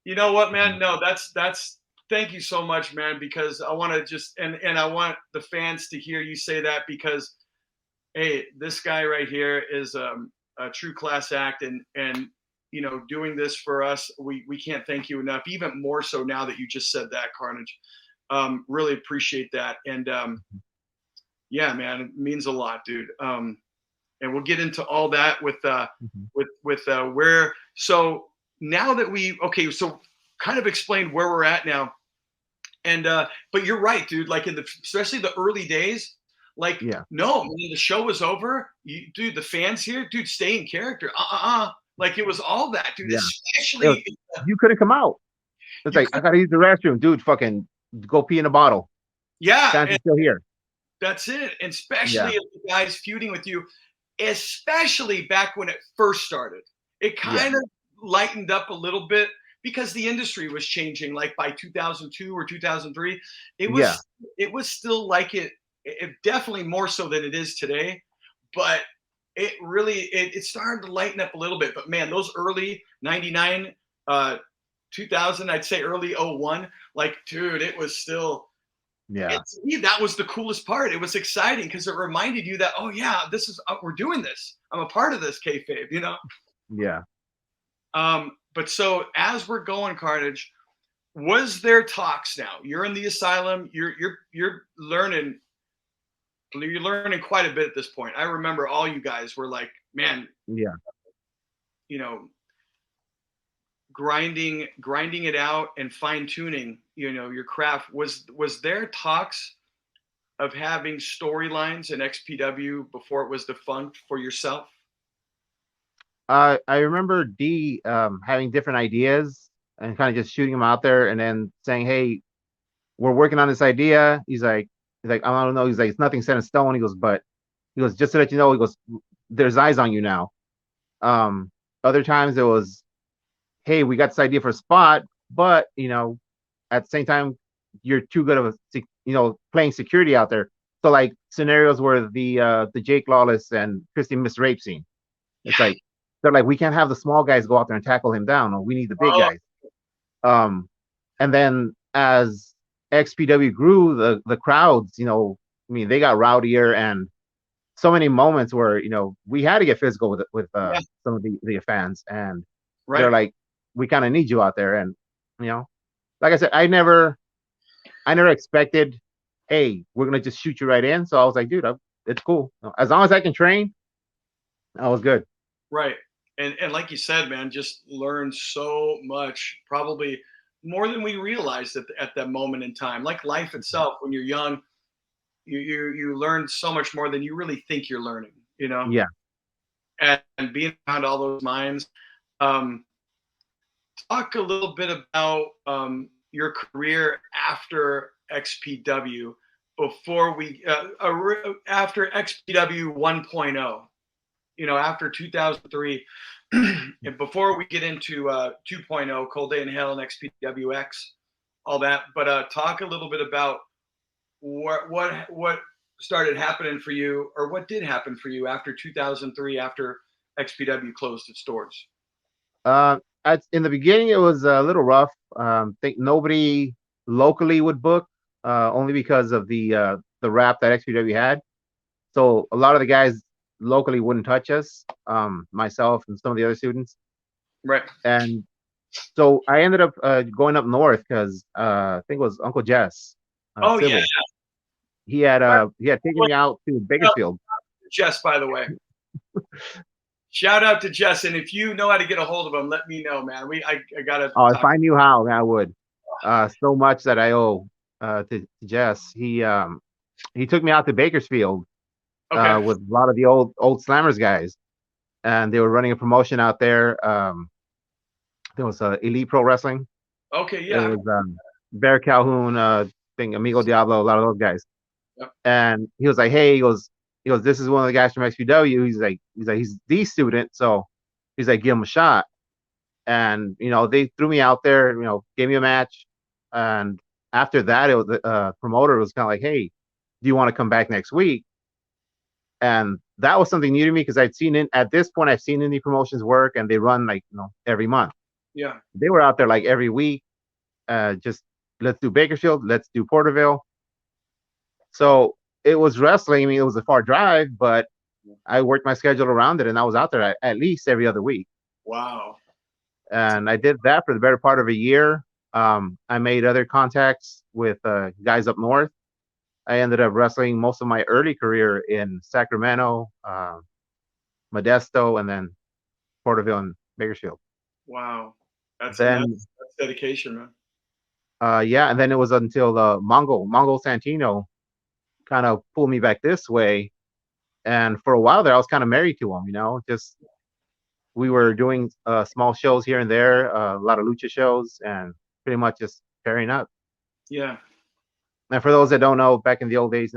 You know what, man? No, that's thank you so much, man, because I want to just and I want the fans to hear you say that because hey, this guy right here is a true class act and doing this for us, we can't thank you enough. Even more so now that you just said that, Carnage. Really appreciate that, and yeah, man, it means a lot, dude. And we'll get into all that with Mhm. where. So now that we okay, so kind of explain where we're at now. And but you're right, dude. Like especially the early days, like Yeah. no, when the show was over, dude, the fans here, dude, stay in character. Like it was all that, dude. Yeah. Especially You couldn't come out. It's you like, I could, gotta use the restroom, dude. Fucking go pee in a bottle. yeah, Fans are and still here. that's it. And especially Yeah. if the guys feuding with you, especially back when it first started, it Yeah. kind of lightened up a little bit because the industry was changing. Like by 2002 or 2003, Yeah. it was still like it definitely more so than it is today, but it really it started to lighten up a little bit. But man, those early 99 uh 2000, I'd say early 01, like dude, it was still Yeah. to me, that was the coolest part. It was exciting because it reminded you that, oh yeah, this is we're doing this. I'm a part of this kayfabe, you know. Yeah. But so as we're going, Carnage, was there talks now? You're in the asylum. You're learning. You're learning quite a bit at this point. I remember all you guys were like, man, Yeah. you know, grinding it out and fine tuning, you know, your craft. Was there talks of having storylines in XPW before it was defunct for yourself? I remember D having different ideas and kind of just shooting them out there and then saying, "Hey, we're working on this idea." He's like, I don't know. He's like, it's nothing set in stone. He goes, but he goes, just to let you know, he goes, there's eyes on you now. Um, Other times it was, hey, we got this idea for a spot, but at the same time, you're too good of playing security out there. So like scenarios where the Jake Lawless and Christy Miss Rape scene. It's Yeah. like they're like, we can't have the small guys go out there and tackle him down. Or we need the big Oh, guys. Um, and then as XPW grew, the crowds, I mean, they got rowdier and so many moments where we had to get physical with yeah. some of the fans, and they're Right. like, we kind of need you out there, and like I said, I never expected, hey, we're gonna just shoot you right in. So I was like, dude, it's cool as long as I can train. I was good. Right. And like you said, man, just learn so much, probably more than we realized at that moment in time. Like life itself, when you're young, you learn so much more than you really think you're learning, you know? Yeah. And being around all those minds. Um, Talk a little bit about your career after XPW before we after XPW 1.0, you know, after 2003, and before we get into 2.0, Cold Day in Hell and XPWX, all that. But talk a little bit about what started happening for you, or what did happen for you after 2003, after XPW closed its doors. uh in the beginning it was a little rough. Think nobody locally would book, only because of the rap that XPW had. So a lot of the guys locally wouldn't touch us, myself and some of the other students. Right. And so I ended up going up north because I think it was Uncle Jess, Oh yeah. Sybil. He had taken me out to Bakersfield. Jess, by the way. Shout out to Jess, and if you know how to get a hold of him, let me know, man. I gotta Oh, if talk. I knew how, I would. So much that I owe to Jess. He took me out to Bakersfield Okay. with a lot of the old Slammers guys, and they were running a promotion out there. There was Elite Pro Wrestling. Okay. It Yeah. was Bear Calhoun, thing, Amigo Diablo, a lot of those guys. Yep. And he was like, "Hey," he goes, "This is one of the guys from XPW." He's the student, so he's like, "Give him a shot." And they threw me out there, gave me a match, and after that, it was the promoter was kind of like, "Hey, do you want to come back next week?" And that was something new to me because at this point I've seen indie promotions work, and they run like every month. Yeah. They were out there like every week, just let's do Bakersfield, let's do Porterville. So it was wrestling. I mean, it was a far drive, but I worked my schedule around it, and I was out there at least every other week. Wow. And I did that for the better part of a year. I made other contacts with guys up north. I ended up wrestling most of my early career in Sacramento, Modesto, and then Porterville and Bakersfield. Wow. That's Then dedication, man. Yeah, and then it was until Mongol Santino kind of pulled me back this way, and for a while there, I was kind of married to him. Just we were doing small shows here and there, a lot of lucha shows, and pretty much just pairing up. Yeah. And for those that don't know, back in the old days,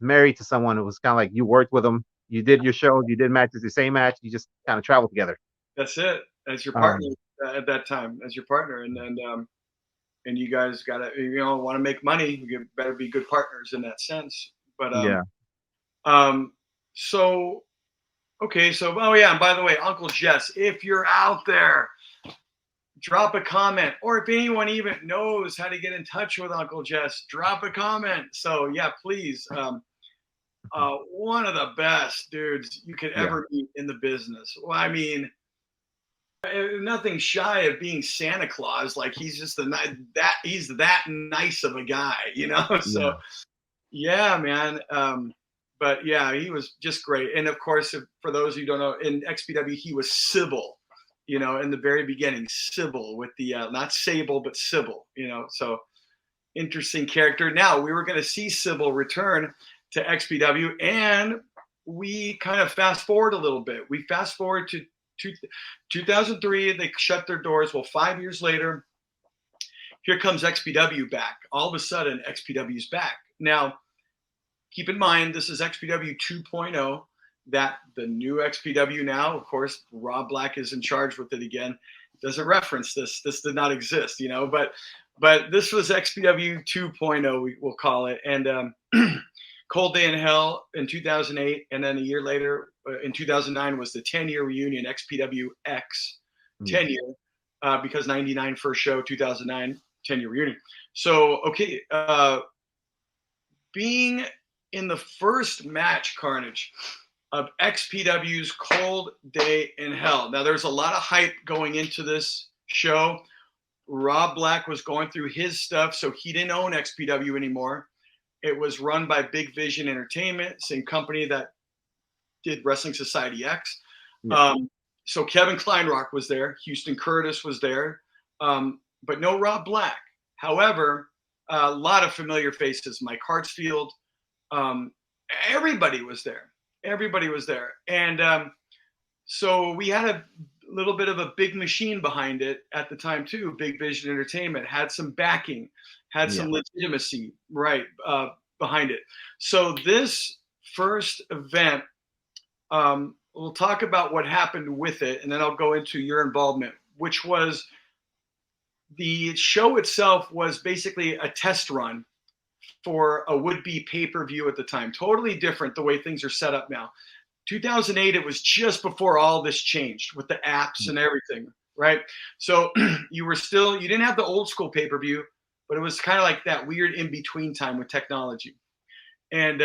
married to someone, it was kind of like you worked with them, you did your shows, you did matches, the same match, you just kind of traveled together. That's it. As your partner at that time, as your partner, and you guys gotta want to make money. You better be good partners in that sense. But Yeah. So okay, so oh yeah, and by the way, Uncle Jess, if you're out there, drop a comment, or if anyone even knows how to get in touch with Uncle Jess, drop a comment. So yeah, please. One of the best dudes you could ever meet in the business. Well, I mean, nothing shy of being Santa Claus. Like he's just he's that nice of a guy, So yeah, man. But yeah, he was just great. And of course, for those who don't know, in XPW he was Sybil. In the very beginning, Sybil with the not Sable but Sybil. So interesting character. Now we were going to see Sybil return to XPW, and we kind of fast forward a little bit. We fast forward to 2003. They shut their doors. Well, 5 years later, here comes XPW back. All of a sudden, XPW's back. Now, keep in mind, this is XPW 2.0. That the new XPW now, of course, Rob Black is in charge with it again. Doesn't reference this. This did not exist, But this was XPW 2.0, we'll call it. And Cold Day in Hell in 2008, and then a year later, in 2009, was the 10-year reunion, XPW X 10-year, because 99 first show, 2009, 10-year reunion. So, okay, being in the first match, Carnage, of XPW's Cold Day in Hell. Now, there's a lot of hype going into this show. Rob Black was going through his stuff, so he didn't own XPW anymore. It was run by Big Vision Entertainment, same company that did Wrestling Society X. Yeah. So Kevin Kleinrock was there. Houston Curtis was there, but no Rob Black. However, a lot of familiar faces. Mike Hartsfield. Everybody was there. Everybody was there. And so we had a little bit of a big machine behind it at the time, too. Big Vision Entertainment had some backing. Had some legitimacy, right, behind it. So this first event, we'll talk about what happened with it, and then I'll go into your involvement, which was the show itself was basically a test run for a would-be pay-per-view at the time. Totally different the way things are set up now. 2008, it was just before all this changed with the apps and everything, right? So you didn't have the old school pay-per-view, but it was kind of like that weird in-between time with technology. And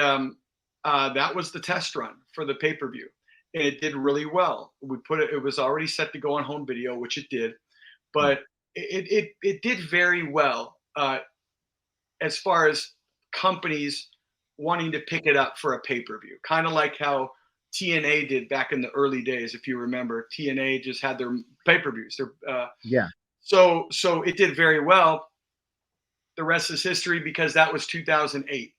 that was the test run for the pay-per-view. And it did really well. It was already set to go on home video, which it did. But it did very well as far as companies wanting to pick it up for a pay-per-view. Kind of like how TNA did back in the early days, if you remember. TNA just had their pay-per-views. So it did very well. The rest is history because that was 2008.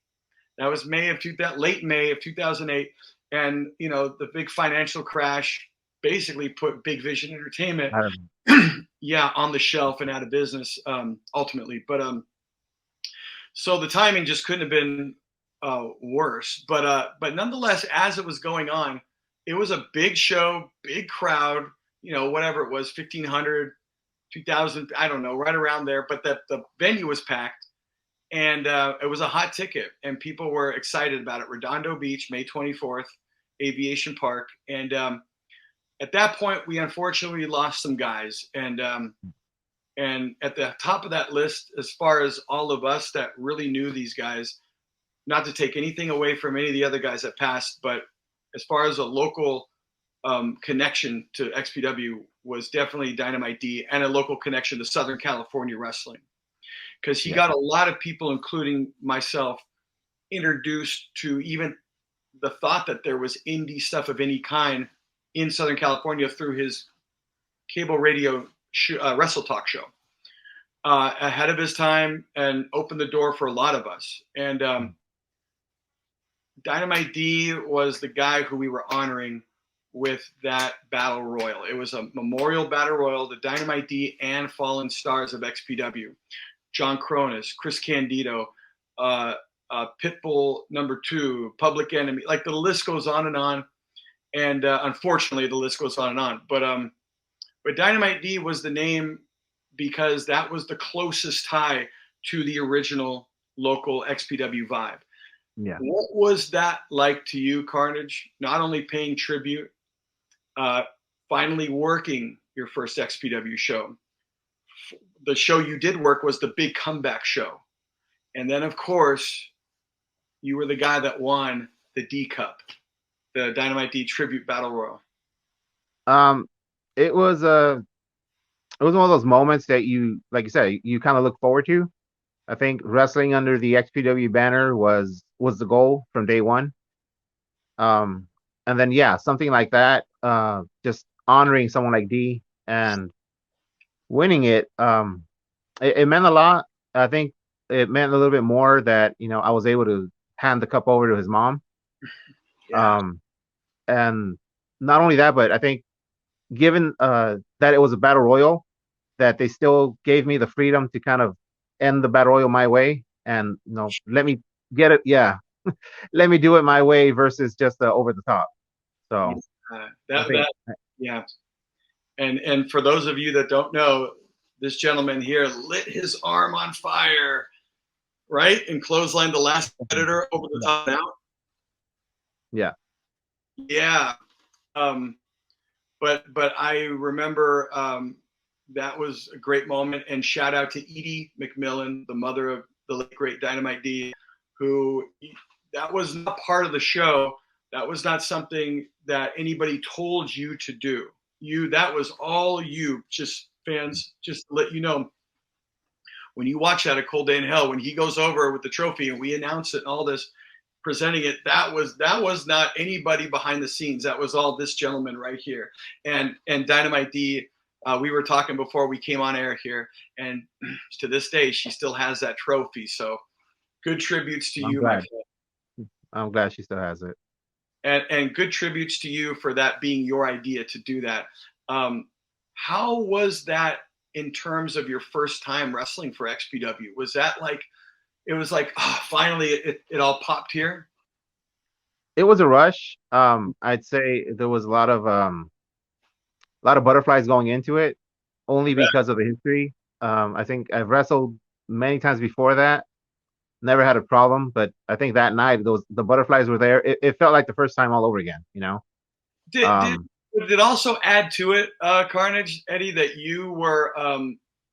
That was late May of 2008. And, the big financial crash basically put Big Vision Entertainment on the shelf and out of business ultimately. But so the timing just couldn't have been worse. But nonetheless, as it was going on, it was a big show, big crowd, whatever it was, 1,500, 2,000, I don't know, right around there. But the venue was packed, and it was a hot ticket, and people were excited about it. Redondo Beach, May 24th, Aviation Park. And at that point, we unfortunately lost some guys. And at the top of that list, as far as all of us that really knew these guys, not to take anything away from any of the other guys that passed, but as far as a local connection to XPW was definitely Dynamite D, and a local connection to Southern California wrestling. Because he got a lot of people, including myself, introduced to even the thought that there was indie stuff of any kind in Southern California through his cable radio Wrestle Talk show. ahead of his time and opened the door for a lot of us. And Dynamite D was the guy who we were honoring with that battle royal. It was a memorial battle royal, the Dynamite D and fallen stars of XPW. John Cronus, Chris Candido, Pitbull #2, Public Enemy. Like the list goes on and on. And unfortunately, the list goes on and on. But Dynamite D was the name because that was the closest tie to the original local XPW vibe. Yeah. What was that like to you, Carnage? Not only paying tribute, finally working your first XPW show. The show you did work was the big comeback show. And then, of course, you were the guy that won the D Cup, the Dynamite D Tribute Battle Royal. It was one of those moments that you, like you said, you kind of look forward to. I think wrestling under the XPW banner was the goal from day one. And then yeah, something like that, just honoring someone like D and winning it, it meant a lot. I think it meant a little bit more that, you know, I was able to hand the cup over to his mom. Yeah. And not only that, but I think given that it was a battle royal, that they still gave me the freedom to kind of end the battle royal my way, and you know, let me get it. Yeah, let me do it my way versus just over the top. So Yeah. And for those of you that don't know, this gentleman here lit his arm on fire, right, and clotheslined the last editor over the top and out. Yeah. Yeah. But I remember that was a great moment. And shout out to Edie McMillan, the mother of the late great Dynamite D, who that was not part of the show. That was not something that anybody told you to do. That was all you. Just fans, just let you know. When you watch that at Cold Day in Hell, when he goes over with the trophy and we announce it and all this, presenting it, that was not anybody behind the scenes. That was all this gentleman right here. And Dynamite D, we were talking before we came on air here, and to this day she still has that trophy. So good tributes to you, my friend. I'm glad she still has it. And good tributes to you for that being your idea to do that. How was that in terms of your first time wrestling for XPW? Was that like, it was like, oh, finally it all popped here? It was a rush. I'd say there was a lot of butterflies going into it, only because of the history. I think I've wrestled many times before that, never had a problem, but I think that night the butterflies were there. It felt like the first time all over again, you know. Did it also add to it, Carnage, Eddie, that you were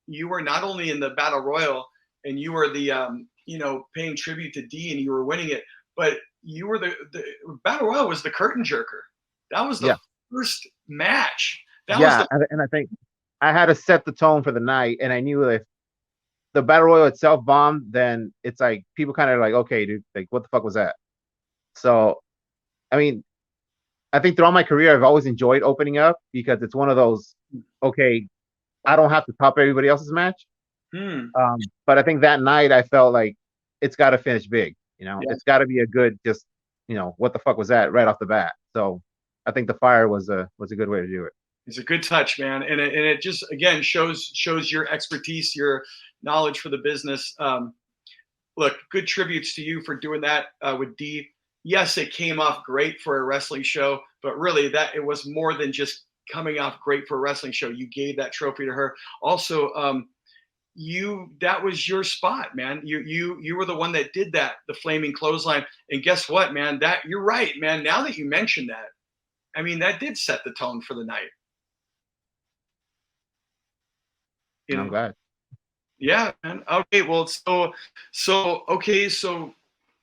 not only in the Battle Royal and you were the paying tribute to D and you were winning it, but you were the Battle Royal was the curtain jerker. That was the first match. And I think I had to set the tone for the night, and I knew if the Battle Royal itself bombed, then it's like people kind of like, okay, dude, like what the fuck was that? So, I mean, I think throughout my career, I've always enjoyed opening up because it's one of those, okay, I don't have to top everybody else's match. But I think that night I felt like it's got to finish big. You know, it's got to be a good, just, you know, what the fuck was that right off the bat? So I think the fire was a good way to do it. It's a good touch, man, and it just again shows your expertise, your knowledge for the business. Look, good tributes to you for doing that with D. Yes, it came off great for a wrestling show, but really that it was more than just coming off great for a wrestling show. You gave that trophy to her. Also, that was your spot, man. You were the one that did that, the flaming clothesline. And guess what, man? That you're right, man. Now that you mentioned that, I mean, that did set the tone for the night. You know? I'm glad. Yeah, man. Okay, well, so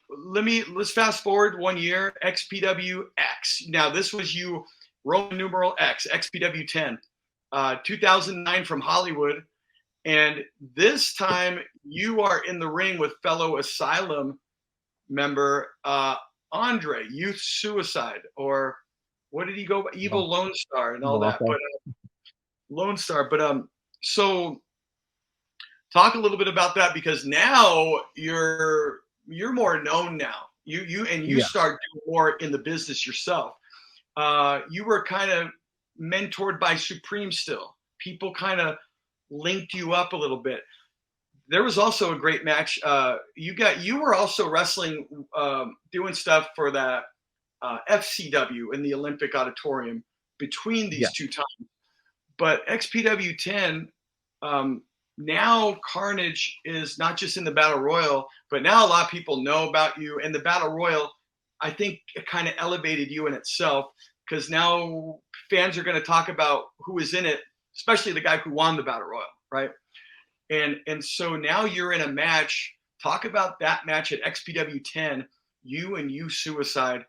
let's fast forward 1 year. XPW X. Now this was you, Roman numeral X, XPW 10, 2009 from Hollywood, and this time you are in the ring with fellow Asylum member Andre, Youth Suicide, or what did he go by? Evil Lone Star and all that, but Lone Star. But so Talk a little bit about that, because now you're more known now. You Yeah. start doing more in the business yourself. You were kind of mentored by Supreme still. People kind of linked you up a little bit. There was also a great match. You were also wrestling, doing stuff for that FCW in the Olympic Auditorium between Yeah. these two times. But XPW 10, now Carnage is not just in the Battle Royal, but now a lot of people know about you. And the Battle Royal, I think, it kind of elevated you in itself, because now fans are going to talk about who was in it, especially the guy who won the Battle Royal, right? And so now you're in a match. Talk about that match at XPW 10, you and you Suicide.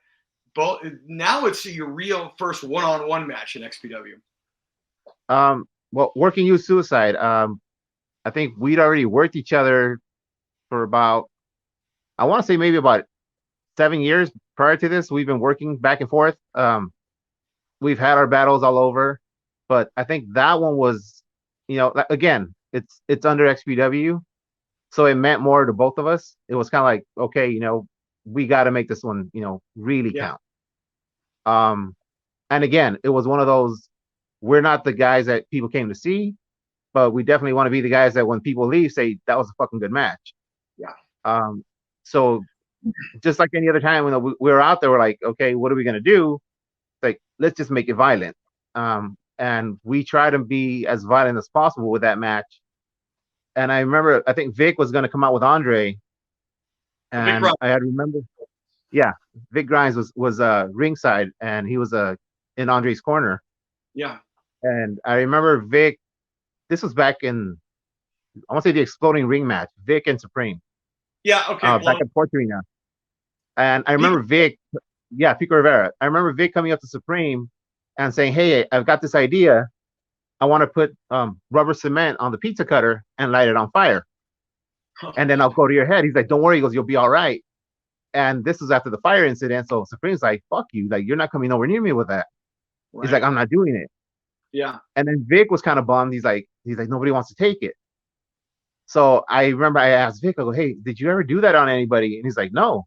Both now it's your real first one-on-one match in XPW. Well, working you Suicide. I think we'd already worked each other for about, I want to say maybe about 7 years prior to this. We've been working back and forth. We've had our battles all over, but I think that one was, again, it's under XPW, so it meant more to both of us. It was kind of like, okay, we got to make this one, really count. And again, it was one of those, we're not the guys that people came to see, but we definitely want to be the guys that when people leave say that was a fucking good match. Yeah. So just like any other time when we were out there, we're like, okay, what are we gonna do? Like, let's just make it violent. And we try to be as violent as possible with that match. And I remember, I think Vic was gonna come out with Andre, and I had remembered, yeah, Vic Grimes was ringside, and he was in Andre's corner. Yeah. And I remember Vic. This was back in, I want to say, the Exploding Ring match, Vic and Supreme. Yeah, okay. Back at Port Arena. And I remember Vic, Pico Rivera. I remember Vic coming up to Supreme and saying, hey, I've got this idea. I want to put rubber cement on the pizza cutter and light it on fire. And then I'll go to your head. He's like, don't worry. He goes, you'll be all right. And this was after the fire incident. So Supreme's like, fuck you. Like, you're not coming nowhere near me with that. Right. He's like, I'm not doing it. Yeah. And then Vic was kind of bummed. He's like, nobody wants to take it. So I remember I asked Vic, I go, hey, did you ever do that on anybody? And he's like, no.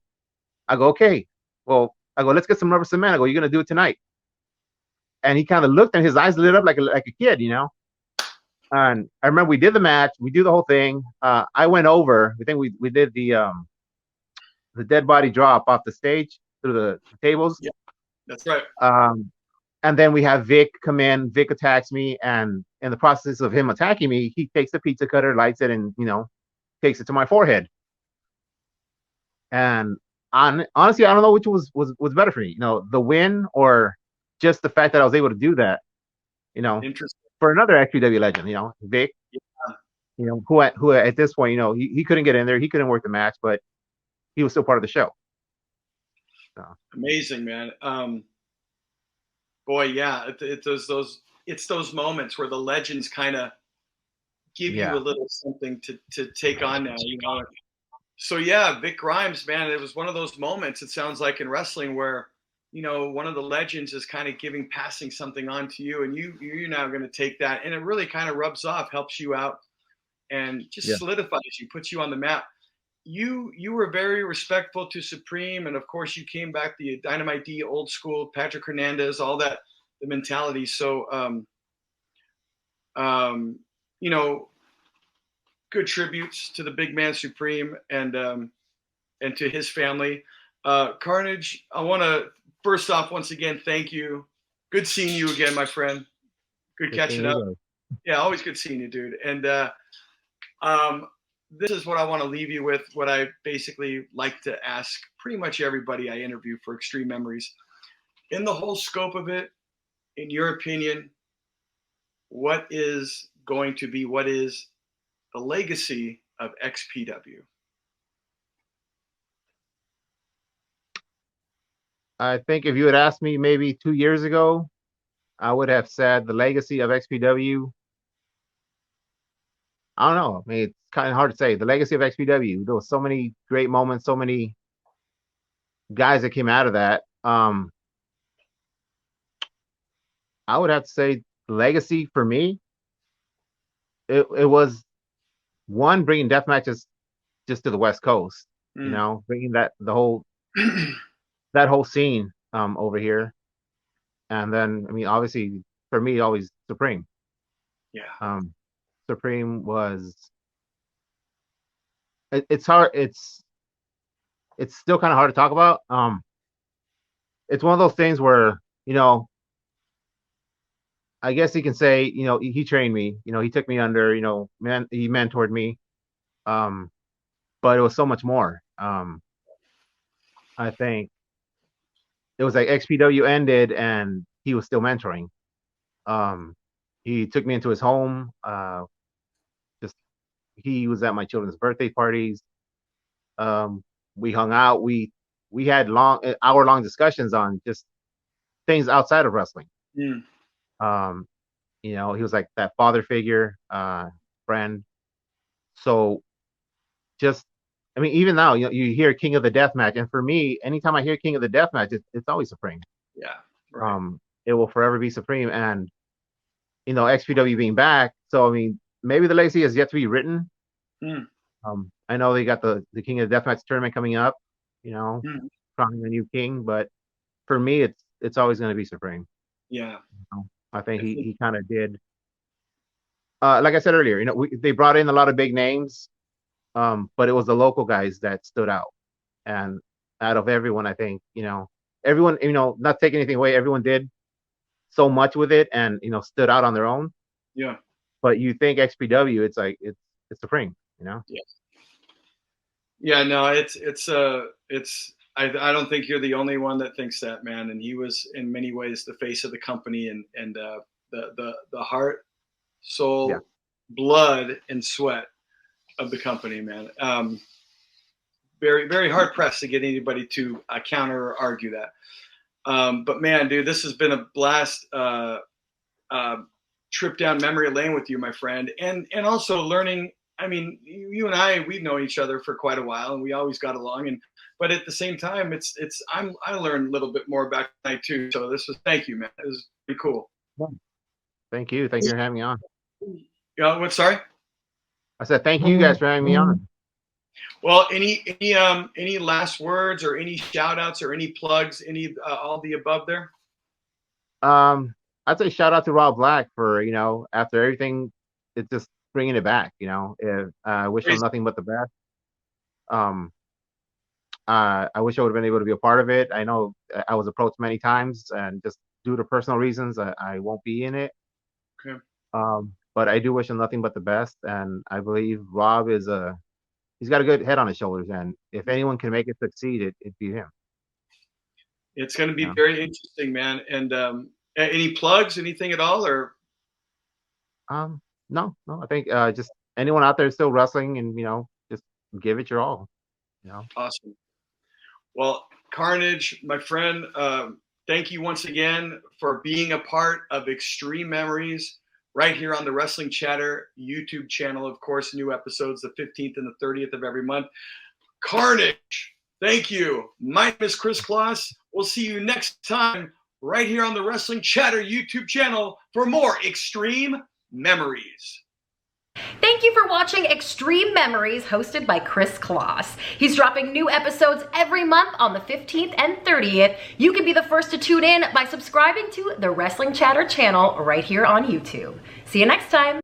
I go, okay. Well, I go, let's get some rubber cement. I go, you're going to do it tonight. And he kind of looked and his eyes lit up like a kid, And I remember we did the match. We do the whole thing. I went over. I think we did the dead body drop off the stage through the tables. Yeah, that's right. And then we have Vic come in. Vic attacks me, and in the process of him attacking me, he takes the pizza cutter, lights it, and takes it to my forehead. And honestly, I don't know which was better for me, the win or just the fact that I was able to do that. Interesting. For another XPW legend, Vic, who at this point, he couldn't get in there, he couldn't work the match, but he was still part of the show. So. Amazing, man. Boy, yeah, it's those moments where the legends kind of give you a little something to take on now, So yeah, Vic Grimes, man, it was one of those moments, it sounds like, in wrestling where, one of the legends is kind of passing something on to you, and you're now going to take that, and it really kind of rubs off, helps you out, and just solidifies you, puts you on the map. You were very respectful to Supreme, and of course you came back the Dynamite D, old school, Patrick Hernandez, all that, the mentality. So, good tributes to the big man Supreme and to his family. Carnage, I want to first off, once again, thank you. Good seeing you again, my friend. Good catching up. Yeah, always good seeing you, dude. And this is what I want to leave you with, what I basically like to ask pretty much everybody I interview for Xtreme Memories. In the whole scope of it, in your opinion, what is the legacy of XPW? I think if you had asked me maybe 2 years ago, I would have said the legacy of XPW. I don't know. I mean, it's kind of hard to say. The legacy of XPW. There were so many great moments, so many guys that came out of that. I would have to say the legacy for me. It was one, bringing death matches just to the West Coast, you Mm. know, bringing that that whole scene over here. And then, I mean, obviously for me, always Supreme. Yeah. Supreme was, it's hard. It's still kind of hard to talk about. It's one of those things where, you know, I guess you can say, you know, he trained me, you know, he took me under, you know, he mentored me. But it was so much more. I think it was like XPW ended and he was still mentoring. He took me into his home. Just he was at my children's birthday parties. We hung out. We had hour-long discussions on just things outside of wrestling. Mm. You know, he was like that father figure, friend. So just, I mean, even now, you know, you hear King of the Deathmatch, and for me, anytime I hear King of the Deathmatch, it's always Supreme. Yeah. Right. It will forever be Supreme, and you know, XPW being back. So I mean, maybe the legacy has yet to be written. Mm. I know they got the King of the Deathmatch tournament coming up. You know, Mm. crowning a new king, but for me, it's always going to be Supreme. Yeah. You know? I think he kind of did. Like I said earlier, you know, they brought in a lot of big names, but it was the local guys that stood out. And out of everyone, I think, you know, everyone, you know, not taking anything away, everyone did so much with it and, you know, stood out on their own. Yeah. But you think XPW, it's like, it's Supreme, you know? Yeah. Yeah. No, I don't think you're the only one that thinks that, man. And he was in many ways the face of the company and the heart, soul, Yeah. blood, and sweat of the company, man. Very, very hard pressed to get anybody to counter or argue that. But man, dude, this has been a blast trip down memory lane with you, my friend, and also learning. I mean, you and we've known each other for quite a while, and we always got along. But at the same time, I learned a little bit more about tonight too. So thank you, man. It was pretty cool. Thank you for having me on. What? Sorry. I said thank you guys for having me on. Well, any last words or any shout outs or any plugs, any all the above there? I'd say shout out to Rob Black for, you know, after everything, it's just bringing it back, you know. I wish him nothing but the best. I wish I would have been able to be a part of it. I know I was approached many times, and just due to personal reasons, I won't be in it. Okay. But I do wish him nothing but the best, and I believe Rob he's got a good head on his shoulders, and if anyone can make it succeed, it'd be him. It's going to be very interesting, man. And any plugs, anything at all, or? No. I think just anyone out there still wrestling, and you know, just give it your all. You know. Awesome. Well, Carnage, my friend, thank you once again for being a part of Xtreme Memories right here on the Wrestling Chatter YouTube channel. Of course, new episodes the 15th and the 30th of every month. Carnage, thank you. My name is Kris Kloss. We'll see you next time right here on the Wrestling Chatter YouTube channel for more Xtreme Memories. Thank you for watching Xtreme Memories, hosted by Kris Kloss. He's dropping new episodes every month on the 15th and 30th. You can be the first to tune in by subscribing to the Wrestling Chatter channel right here on YouTube. See you next time.